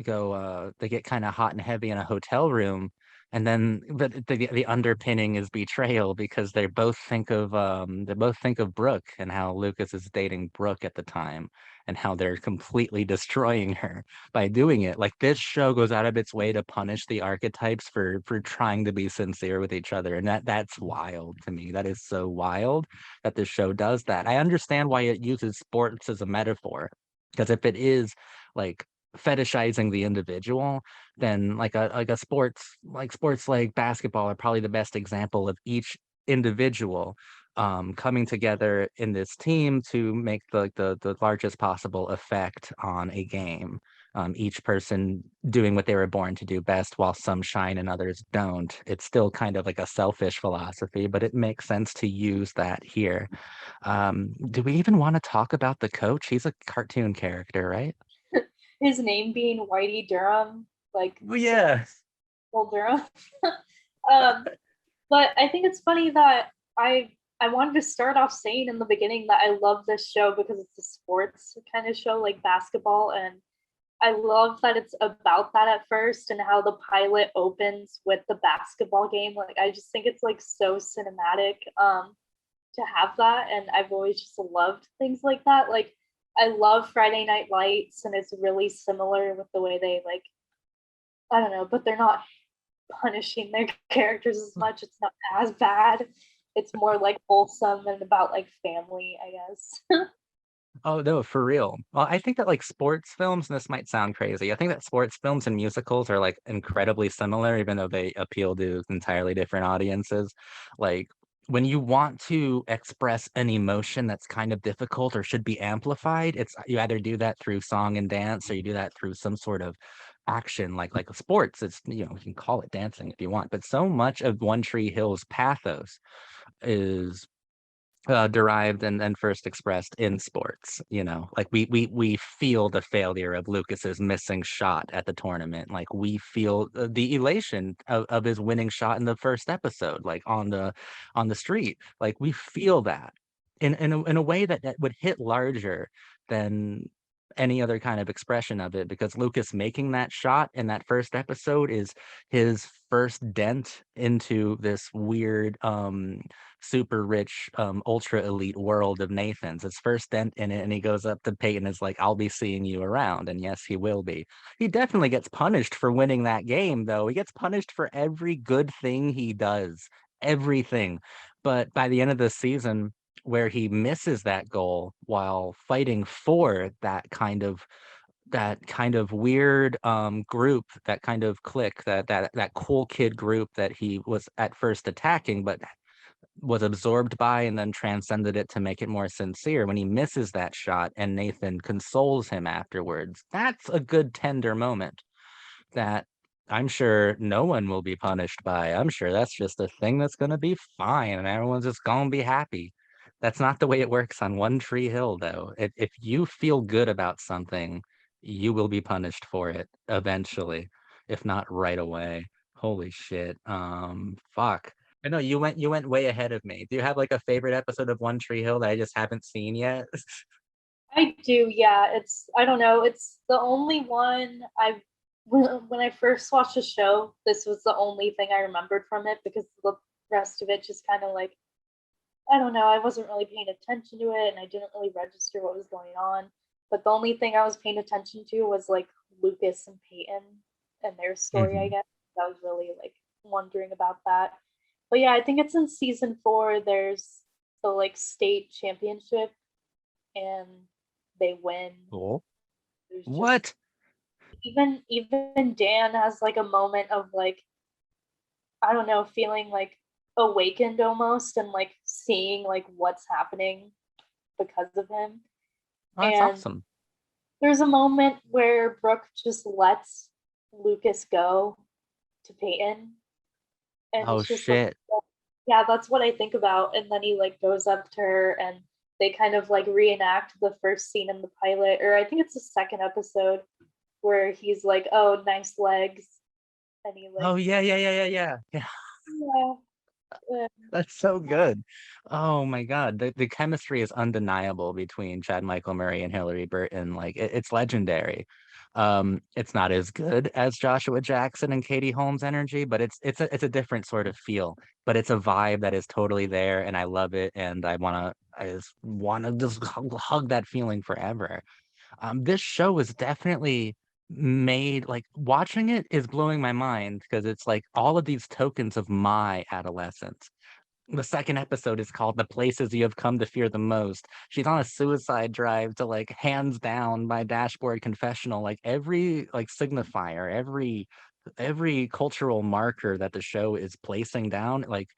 go they get kind of hot and heavy in a hotel room, and then but the underpinning is betrayal because they both think of Brooke and how Lucas is dating Brooke at the time and how they're completely destroying her by doing it. Like this show goes out of its way to punish the archetypes for trying to be sincere with each other, and that's wild to me. That is so wild that this show does that. I understand why it uses sports as a metaphor, because if it is like fetishizing the individual, then like a sports like basketball are probably the best example of each individual coming together in this team to make the largest possible effect on a game. Each person doing what they were born to do best, while some shine and others don't. It's still kind of like a selfish philosophy, but it makes sense to use that here. Do we even want to talk about the coach? He's a cartoon character, right? His name being Whitey Durham, like Well, so yeah. Durham. um, but I think it's funny that I wanted to start off saying in the beginning that I love this show because it's a sports kind of show like basketball, and I love that it's about that at first and how the pilot opens with the basketball game. Like I just think it's like so cinematic to have that, and I've always just loved things like that. Like I love Friday Night Lights, and it's really similar with the way they like I don't know, but they're not punishing their characters as much. It's not as bad. It's more like wholesome and about like family, I guess. Oh, no, for real. Well, I think that like sports films, and this might sound crazy. I think that sports films and musicals are like incredibly similar, even though they appeal to entirely different audiences. Like when you want to express an emotion that's kind of difficult or should be amplified, it's you either do that through song and dance or you do that through some sort of action like sports. It's you can call it dancing if you want, but so much of One Tree Hill's pathos is derived and first expressed in sports. Like we feel the failure of Lucas's missing shot at the tournament. Like we feel the elation of his winning shot in the first episode, like on the street. Like we feel that in a way that would hit larger than any other kind of expression of it, because Lucas making that shot in that first episode is his first dent into this weird super rich, ultra elite world of Nathan's. His first dent in it, and he goes up to Peyton and is like, I'll be seeing you around. And yes, he will be. He definitely gets punished for winning that game, though. He gets punished for every good thing he does, everything. But by the end of the season, where he misses that goal while fighting for that kind of weird group, that kind of clique, that cool kid group that he was at first attacking, but was absorbed by and then transcended it to make it more sincere. When he misses that shot and Nathan consoles him afterwards, that's a good tender moment that I'm sure no one will be punished by. I'm sure that's just a thing that's going to be fine and everyone's just going to be happy. That's not the way it works on One Tree Hill, though. If you feel good about something, you will be punished for it eventually, if not right away. Holy shit. Fuck. I know you went way ahead of me. Do you have like a favorite episode of One Tree Hill that I just haven't seen yet? I do, yeah. It's I don't know. It's the only one I've when I first watched the show, this was the only thing I remembered from it because the rest of it just kind of like I don't know. I wasn't really paying attention to it, and I didn't really register what was going on. But the only thing I was paying attention to was like Lucas and Peyton and their story, I Mhm. guess. I was really like wondering about that. But yeah, I think it's in season 4. There's the like state championship, and they win. Cool. There's just What? even Dan has like a moment of like, I don't know, feeling like awakened almost, and like seeing like what's happening because of him. Oh, that's And awesome. there's a moment where Brooke just lets Lucas go to Peyton, and Oh it's just like, shit. yeah, that's what I think about. And then he like goes up to her, and they kind of like reenact the first scene in the pilot, or I think it's the second episode, where he's like, "Oh, nice legs," and he like, Oh yeah, yeah, yeah, yeah, yeah. Yeah, yeah, that's so good. Oh my God. The chemistry is undeniable between Chad Michael Murray and Hilary Burton. Like it's legendary. It's not as good as Joshua Jackson and Katie Holmes' energy, but it's a different sort of feel. But it's a vibe that is totally there, and I love it. And I just hug that feeling forever. This show was definitely made like watching it is blowing my mind because it's like all of these tokens of my adolescence. The second episode is called The Places You Have Come to Fear the Most. She's on a suicide drive to like hands down my dashboard confessional. Like every like signifier, every cultural marker that the show is placing down, like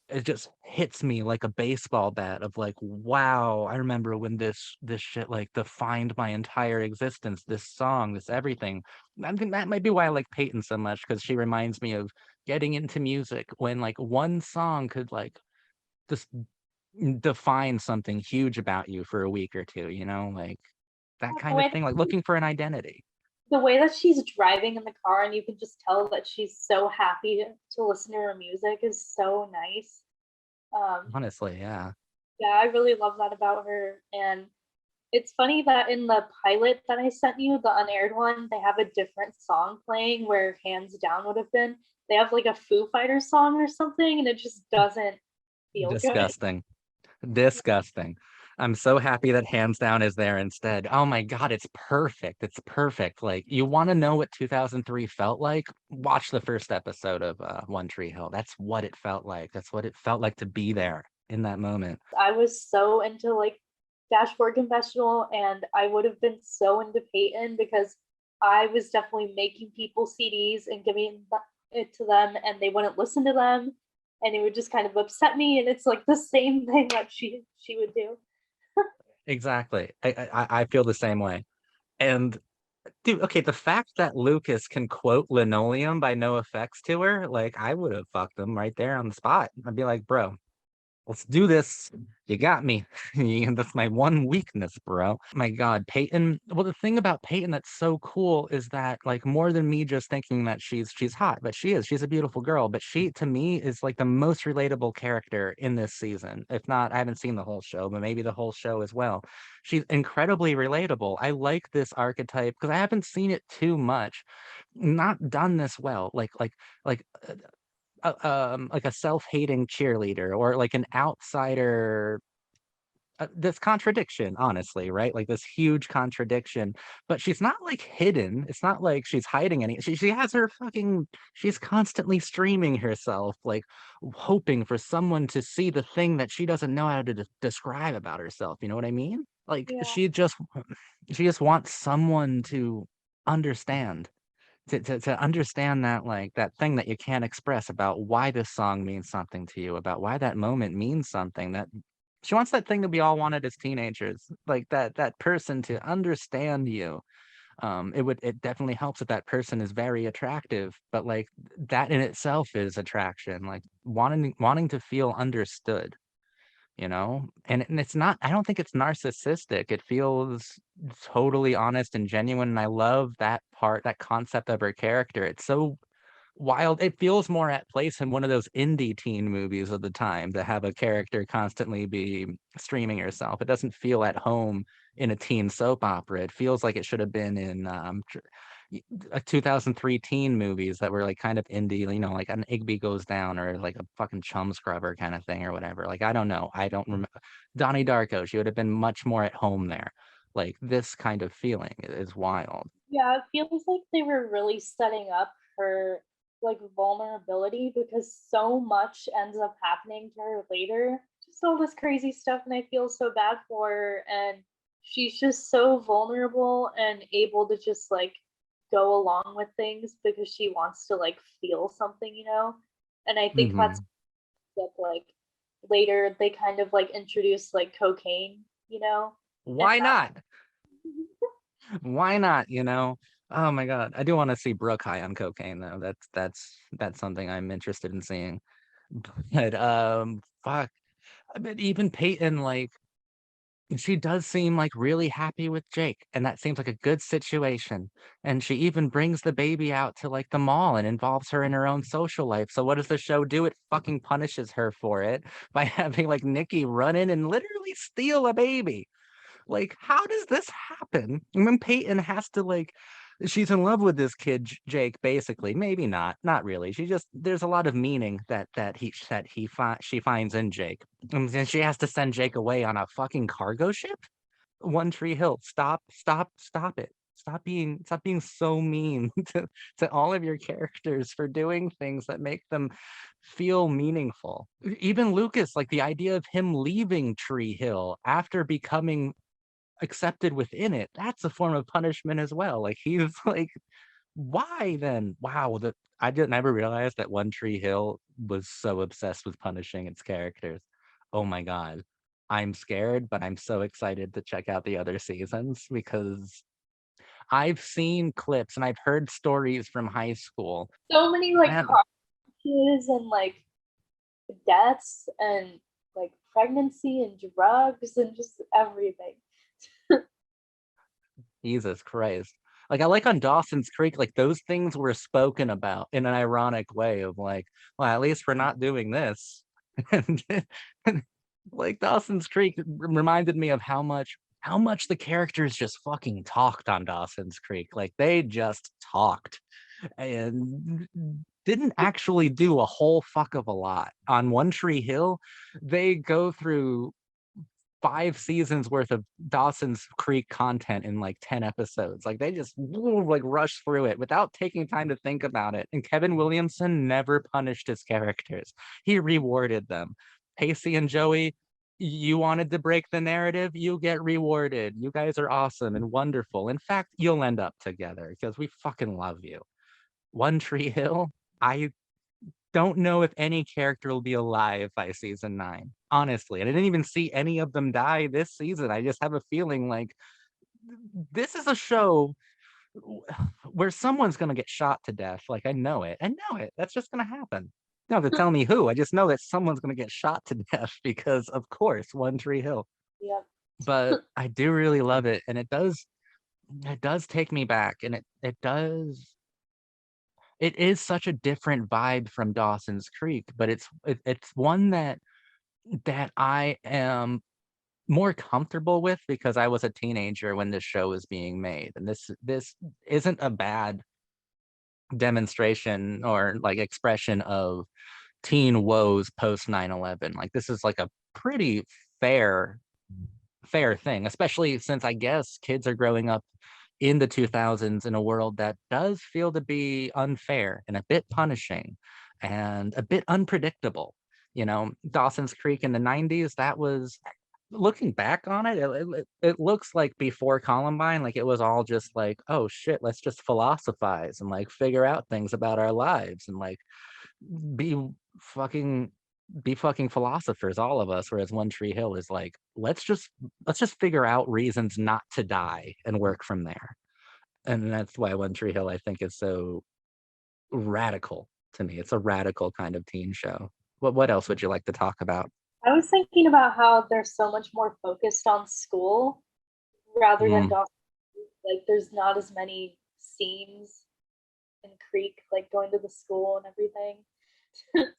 it just hits me like a baseball bat of like, wow, I remember when this shit like defined my entire existence, this song, this everything. I think that might be why I like Peyton so much, because she reminds me of getting into music when like one song could like just define something huge about you for a week or two, like that the kind of way thing, like looking for an identity. the way that she's driving in the car, and you can just tell that she's so happy to listen to her music, is so nice. Um, Honestly, yeah. yeah, I really love that about her. And it's funny that in the pilot that I sent you, the unaired one, they have a different song playing where Hands Down would have been. They have like a Foo Fighters song or something, and it just doesn't feel good. Disgusting. Disgusting. I'm so happy that Hands Down is there instead. Oh my God, it's perfect. It's perfect. Like, you want to know what 2003 felt like? Watch the first episode of One Tree Hill. That's what it felt like. That's what it felt like to be there in that moment. I was so into like Dashboard Confessional, and I would have been so into Peyton because I was definitely making people CDs and giving it to them, and they wouldn't listen to them, and it would just kind of upset me. And it's like the same thing that she would do. Exactly. I feel the same way. And dude, okay, the fact that Lucas can quote Linoleum by No Effects to her, like I would have fucked him right there on the spot. I'd be like, bro, let's do this. You got me. That's my one weakness, bro. My God, Peyton. Well, the thing about Peyton that's so cool is that, like, more than me just thinking that she's hot, but she is. She's a beautiful girl. But she, to me, is like the most relatable character in this season. If not, I haven't seen the whole show, but maybe the whole show as well. She's incredibly relatable. I like this archetype because I haven't seen it too much. Not done this well. Like a self-hating cheerleader or like an outsider, this contradiction, honestly, right? Like this huge contradiction, but she's not like hidden. It's not like she's hiding any. She has her fucking. She's constantly streaming herself, like hoping for someone to see the thing that she doesn't know how to describe about herself. You know what I mean? Like Yeah, she just wants someone to understand, to understand that, like that thing that you can't express about why this song means something to you, about why that moment means something. That she wants that thing that we all wanted as teenagers, like that person to understand you. It definitely helps that that person is very attractive, but like that in itself is attraction, like wanting to feel understood, and it's not, I don't think it's narcissistic. It feels totally honest and genuine, and I love that part, that concept of her character. It's so wild. It feels more at place in one of those indie teen movies of the time to have a character constantly be streaming herself. It doesn't feel at home in a teen soap opera. It feels like it should have been in 2003 teen movies that were like kind of indie, like an Igby Goes Down or like a fucking Chum Scrubber kind of thing or whatever. Like, I don't know. I don't remember. Donnie Darko, she would have been much more at home there. Like, this kind of feeling is wild. yeah, it feels like they were really setting up her like vulnerability because so much ends up happening to her later. Just all this crazy stuff, and I feel so bad for her. And she's just so vulnerable and able to just like go along with things because she wants to like feel something, you know? And I think that's Hmm. that like later they kind of like introduce like cocaine, you know? And Why that not? Why not? Oh my God. I do want to see Brooke high on cocaine though. That's something I'm interested in seeing. But fuck. But even Peyton, like, she does seem like really happy with Jake, and that seems like a good situation. And she even brings the baby out to like the mall and involves her in her own social life. So what does the show do? It fucking punishes her for it by having like Nikki run in and literally steal a baby. Like, how does this happen? And then Peyton has to like, she's in love with this kid, Jake, basically. Maybe not, not really. She just there's a lot of meaning she finds in Jake. And then she has to send Jake away on a fucking cargo ship. One Tree Hill. Stop it. Stop being so mean to all of your characters for doing things that make them feel meaningful. Even Lucas, like the idea of him leaving Tree Hill after becoming accepted within it, that's a form of punishment as well. Like he's like, why then? Wow, that I didn't never realize that One Tree Hill was so obsessed with punishing its characters. Oh my God. I'm scared, but I'm so excited to check out the other seasons because I've seen clips and I've heard stories from high school. so many like And crashes and like deaths and like pregnancy and drugs and just everything. Jesus Christ. Like I like on Dawson's Creek, like those things were spoken about in an ironic way of like, well, at least we're not doing this. and, and like Dawson's Creek reminded me of how much the characters just fucking talked on Dawson's Creek. Like they just talked and didn't actually do a whole fuck of a lot. On One Tree Hill, they go through 5 seasons worth of Dawson's Creek content in like 10 episodes. Like they just like rush through it without taking time to think about it. And Kevin Williamson never punished his characters. He rewarded them. Pacey and Joey, you wanted to break the narrative, you get rewarded. You guys are awesome and wonderful. In fact, you'll end up together because we fucking love you. One Tree Hill, I don't know if any character will be alive by season 9, honestly. And I didn't even see any of them die this season. I just have a feeling like this is a show where someone's going to get shot to death. Like, I know it. I know it. That's just going to happen. You don't have to tell me who. I just know that someone's going to get shot to death because, of course, One Tree Hill. Yep. But I do really love it. And it does take me back. And it is such a different vibe from Dawson's Creek, but it's one that I am more comfortable with because I was a teenager when this show was being made. And this isn't a bad demonstration or like expression of teen woes post 9/11. Like this is like a pretty fair fair thing, especially since I guess kids are growing up in the 2000s in a world that does feel to be unfair and a bit punishing and a bit unpredictable. Dawson's Creek in the 90s, that was looking back on it, it looks like before Columbine, like it was all just like, oh shit, let's just philosophize and like figure out things about our lives and like be fucking be fucking philosophers, all of us. Whereas One Tree Hill is like, let's just figure out reasons not to die and work from there. And that's why One Tree Hill, I think, is so radical to me. It's a radical kind of teen show. What else would you like to talk about? I was thinking about how they're so much more focused on school rather than Mm. Dawson. Like, there's not as many scenes in Creek, like going to the school and everything.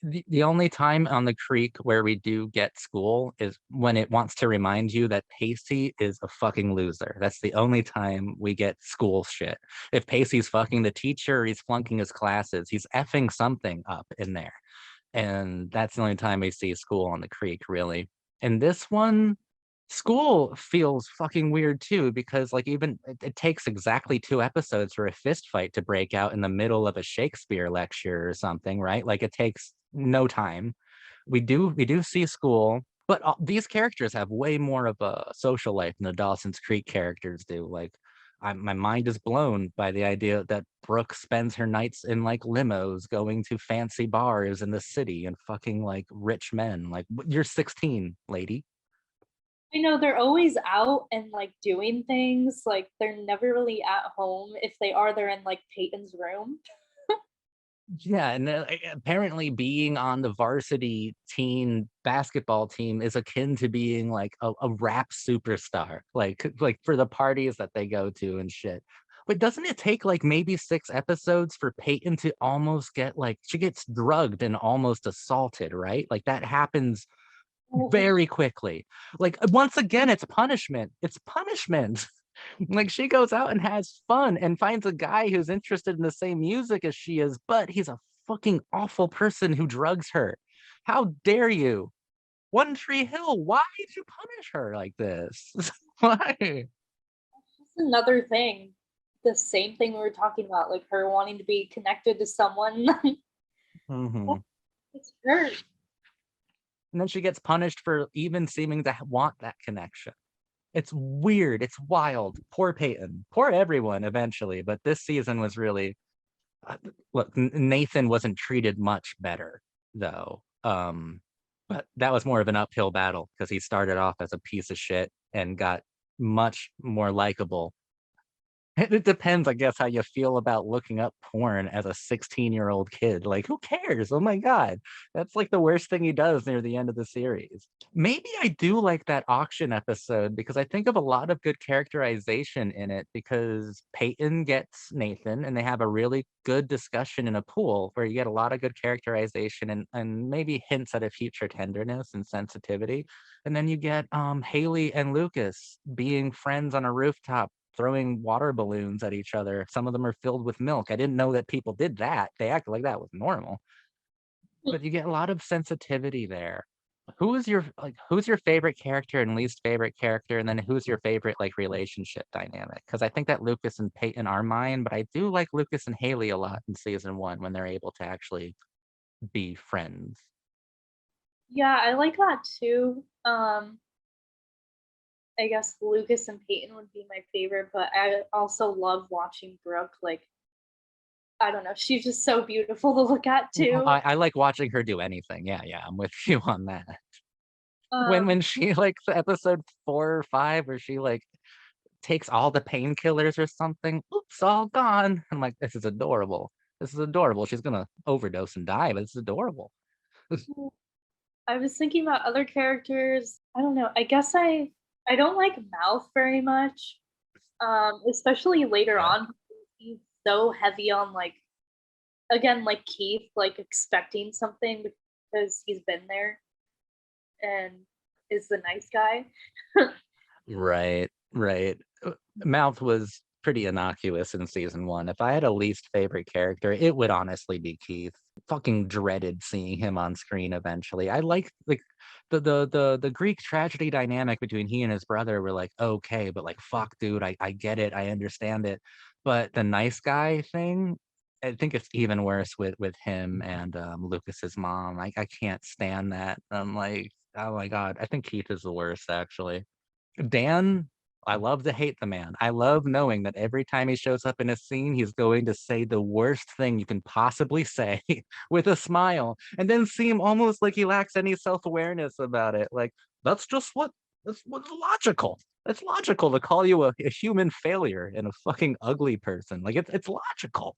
The only time on the creek where we do get school is when it wants to remind you that Pacey is a fucking loser. That's the only time we get school shit. If Pacey's fucking the teacher or he's flunking his classes, he's effing something up in there. And that's the only time we see school on the creek, really. And this one, School feels fucking weird too because like even it takes exactly 2 episodes for a fist fight to break out in the middle of a Shakespeare lecture or something, right? Like it takes no time. We do see school, but these characters have way more of a social life than the Dawson's Creek characters do. Like my mind is blown by the idea that Brooke spends her nights in like limos going to fancy bars in the city and fucking like rich men. Like you're 16, lady. I know they're always out and like doing things. Like they're never really at home. If they are, they're in like Peyton's room. Yeah, and apparently being on the varsity teen basketball team is akin to being like a rap superstar, like for the parties that they go to and shit. But doesn't it take like maybe 6 episodes for Peyton to almost get like she gets drugged and almost assaulted, right? Like that happens very quickly. Like once again, it's punishment. It's punishment. Like she goes out and has fun and finds a guy who's interested in the same music as she is, but he's a fucking awful person who drugs her. How dare you? One Tree Hill, why did you punish her like this? Why? That's another thing. The same thing we were talking about, like her wanting to be connected to someone. Hmm. It's her. And then she gets punished for even seeming to want that connection. It's weird. It's wild. Poor Peyton. Poor everyone eventually, but this season was really uh, look, Nathan wasn't treated much better though. But that was more of an uphill battle because he started off as a piece of shit and got much more likable. It depends, I guess, how you feel about looking up porn as a 16-year-old kid. Like, who cares? Oh my God. That's like the worst thing he does near the end of the series. Maybe I do like that auction episode because I think of a lot of good characterization in it because Peyton gets Nathan and they have a really good discussion in a pool where you get a lot of good characterization and maybe hints at a future tenderness and sensitivity. And then you get Hayley and Lucas being friends on a rooftop throwing water balloons at each other. Some of them are filled with milk. I didn't know that people did that. They acted like that was normal. But you get a lot of sensitivity there. Who's your favorite character and least favorite character, and then who's your favorite like relationship dynamic? Because I think that Lucas and Peyton are mine, but I do like Lucas and Haley a lot in season 1 when they're able to actually be friends. Yeah, I like that too. I guess Lucas and Peyton would be my favorite, but I also love watching Brooke. Like, I don't know, she's just so beautiful to look at too. I like watching her do anything. Yeah, yeah, I'm with you on that. When Um, she like episode 4 or 5 where she like takes all the painkillers or something. Oops, all gone. I'm like, this is adorable. This is adorable. She's gonna overdose and die, but it's adorable. I was thinking about other characters. I don't know. I guess I don't like Mouth very much. Especially later Yeah. on. He's so heavy on like again like Keith, like expecting something because he's been there and is the nice guy. Right, right. Mouth was pretty innocuous in season 1. If I had a least favorite character, it would honestly be Keith. Fucking dreaded seeing him on screen eventually. I like the Greek tragedy dynamic between he and his brother were like okay, but like fuck dude, I get it, I understand it. But the nice guy thing, I think it's even worse with him and Lucas's mom. I can't stand that. I'm like, oh my God, I think Keith is the worst actually. Dan, I love to hate the man. I love knowing that every time he shows up in a scene, he's going to say the worst thing you can possibly say with a smile, and then seem almost like he lacks any self-awareness about it. Like, that's just that's what's logical. It's logical to call you a human failure and a fucking ugly person. Like it's logical.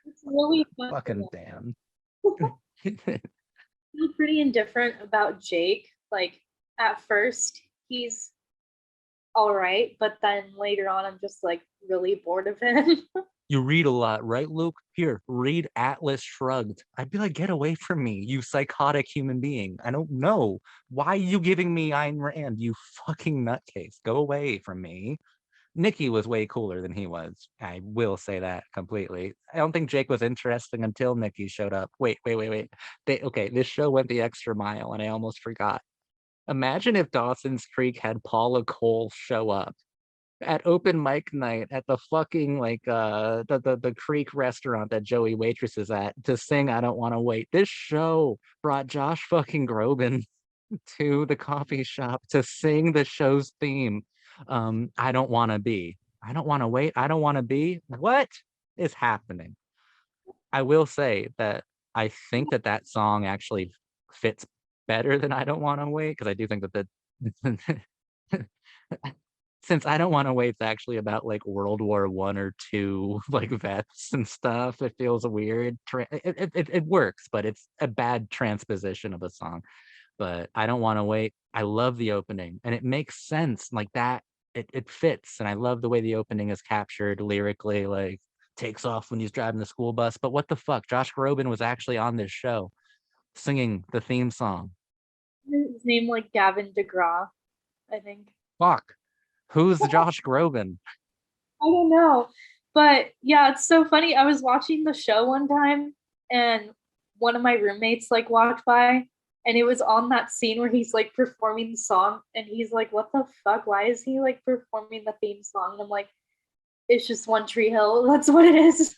It's really Fucking funny. Dan. I'm pretty indifferent about Jake. Like at first he's all right, but then later on I'm just like really bored of him. You read a lot, right, Luke? Here, read Atlas Shrugged. I'd be like, get away from me, you psychotic human being. I don't know. Why are you giving me Ayn Rand, you fucking nutcase? Go away from me. Nikki was way cooler than he was. I will say that completely. I don't think Jake was interesting until Nikki showed up. Wait. Okay, this show went the extra mile and I almost forgot. Imagine if Dawson's Creek had Paula Cole show up at open mic night at the fucking like the Creek restaurant that Joey Waitress is at to sing I Don't Wanna Wait. This show brought Josh fucking Groban to the coffee shop to sing the show's theme. I don't wanna be. I don't wanna wait. I don't wanna be. What is happening? I will say that I think that that song actually fits better than I don't wanna wait because I do think that the since I don't wanna wait's actually about like World War One or two like vets and stuff, it feels weird. It works, but it's a bad transposition of a song. But I don't wanna wait. I love the opening, and it makes sense, like, that it fits, and I love the way the opening is captured lyrically, like, takes off when he's driving the school bus, but what the fuck? Josh Groban was actually on this show singing the theme song. His name like Gavin DeGraw, I think. Fuck. Who's Josh Groban? I don't know. But yeah, it's so funny. I was watching the show one time and one of my roommates like walked by and it was on that scene where he's like performing the song and he's like, what the fuck? Why is he like performing the theme song? And I'm like, it's just One Tree Hill. That's what it is.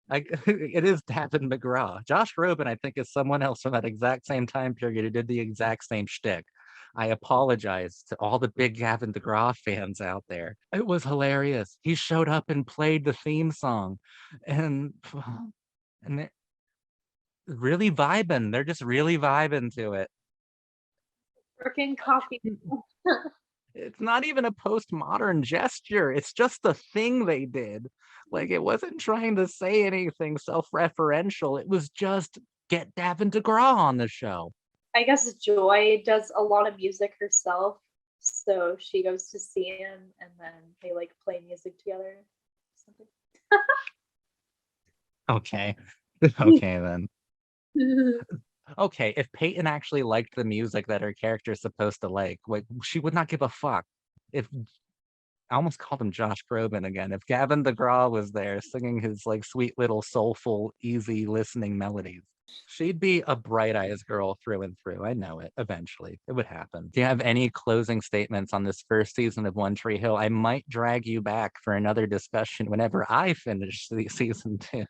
Like, it is Davin McGraw. Josh Groban, I think, is someone else from that exact same time period who did the exact same shtick. I apologize to all the big Gavin DeGraw fans out there. It was hilarious. He showed up and played the theme song, and and it, really vibing. They're just really vibing to it. Freaking coffee. It's not even a postmodern gesture. It's just a thing they did. Like it wasn't trying to say anything self-referential. It was just get Davin DeGraw on the show. I guess Joy does a lot of music herself. So she goes to see him and then they like play music together. Something. Okay. Okay then. Okay, if Peyton actually liked the music that her character's supposed to like she would not give a fuck. If I almost called him Josh Groban again. If Gavin DeGraw was there singing his like sweet little soulful, easy listening melodies, she'd be a bright eyes girl through and through. I know it. Eventually, it would happen. Do you have any closing statements on this first season of One Tree Hill? I might drag you back for another discussion whenever I finish the season two.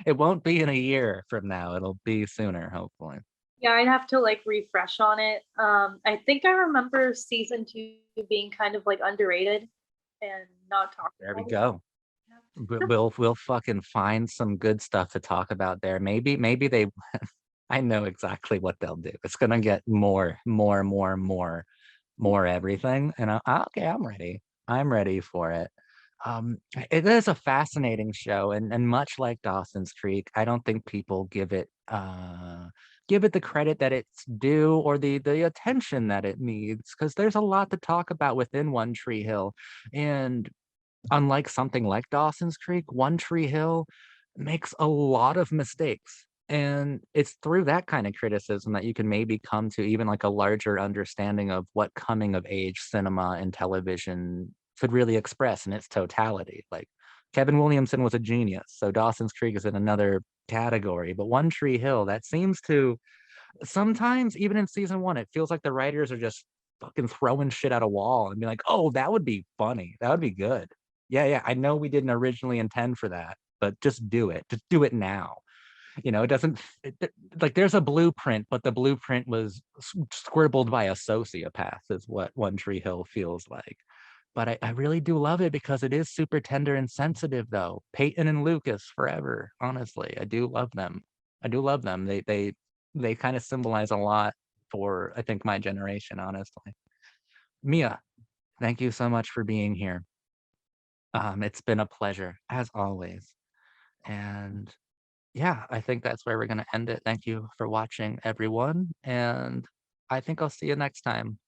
It won't be in a year from now. It'll be sooner, hopefully. Yeah, I'd have to like refresh on it. I think I remember season 2 being kind of like underrated and not talked There we about. go. We'll fucking find some good stuff to talk about there. Maybe they I know exactly what they'll do. It's gonna get more everything. And okay, I'm ready. I'm ready for it. It is a fascinating show, and much like Dawson's Creek, I don't think people give it the credit that it's due or the attention that it needs because there's a lot to talk about within One Tree Hill. And unlike something like Dawson's Creek, One Tree Hill makes a lot of mistakes. And it's through that kind of criticism that you can maybe come to even like a larger understanding of what coming of age cinema and television could really express in its totality. Like Kevin Williamson was a genius, so Dawson's Creek is in another category. But One Tree Hill, that seems to sometimes, even in season one, it feels like the writers are just fucking throwing shit at a wall and be like, oh, that would be funny. That would be good. Yeah, yeah. I know we didn't originally intend for that, but just do it. Just do it now. It doesn't like there's a blueprint, but the blueprint was scribbled by a sociopath, is what One Tree Hill feels like. But I really do love it because it is super tender and sensitive, though. Peyton and Lucas forever. Honestly, I do love them. I do love them. They kind of symbolize a lot for I think my generation. Honestly, Mia, thank you so much for being here. It's been a pleasure as always. And yeah, I think that's where we're going to end it. Thank you for watching, everyone. And I think I'll see you next time.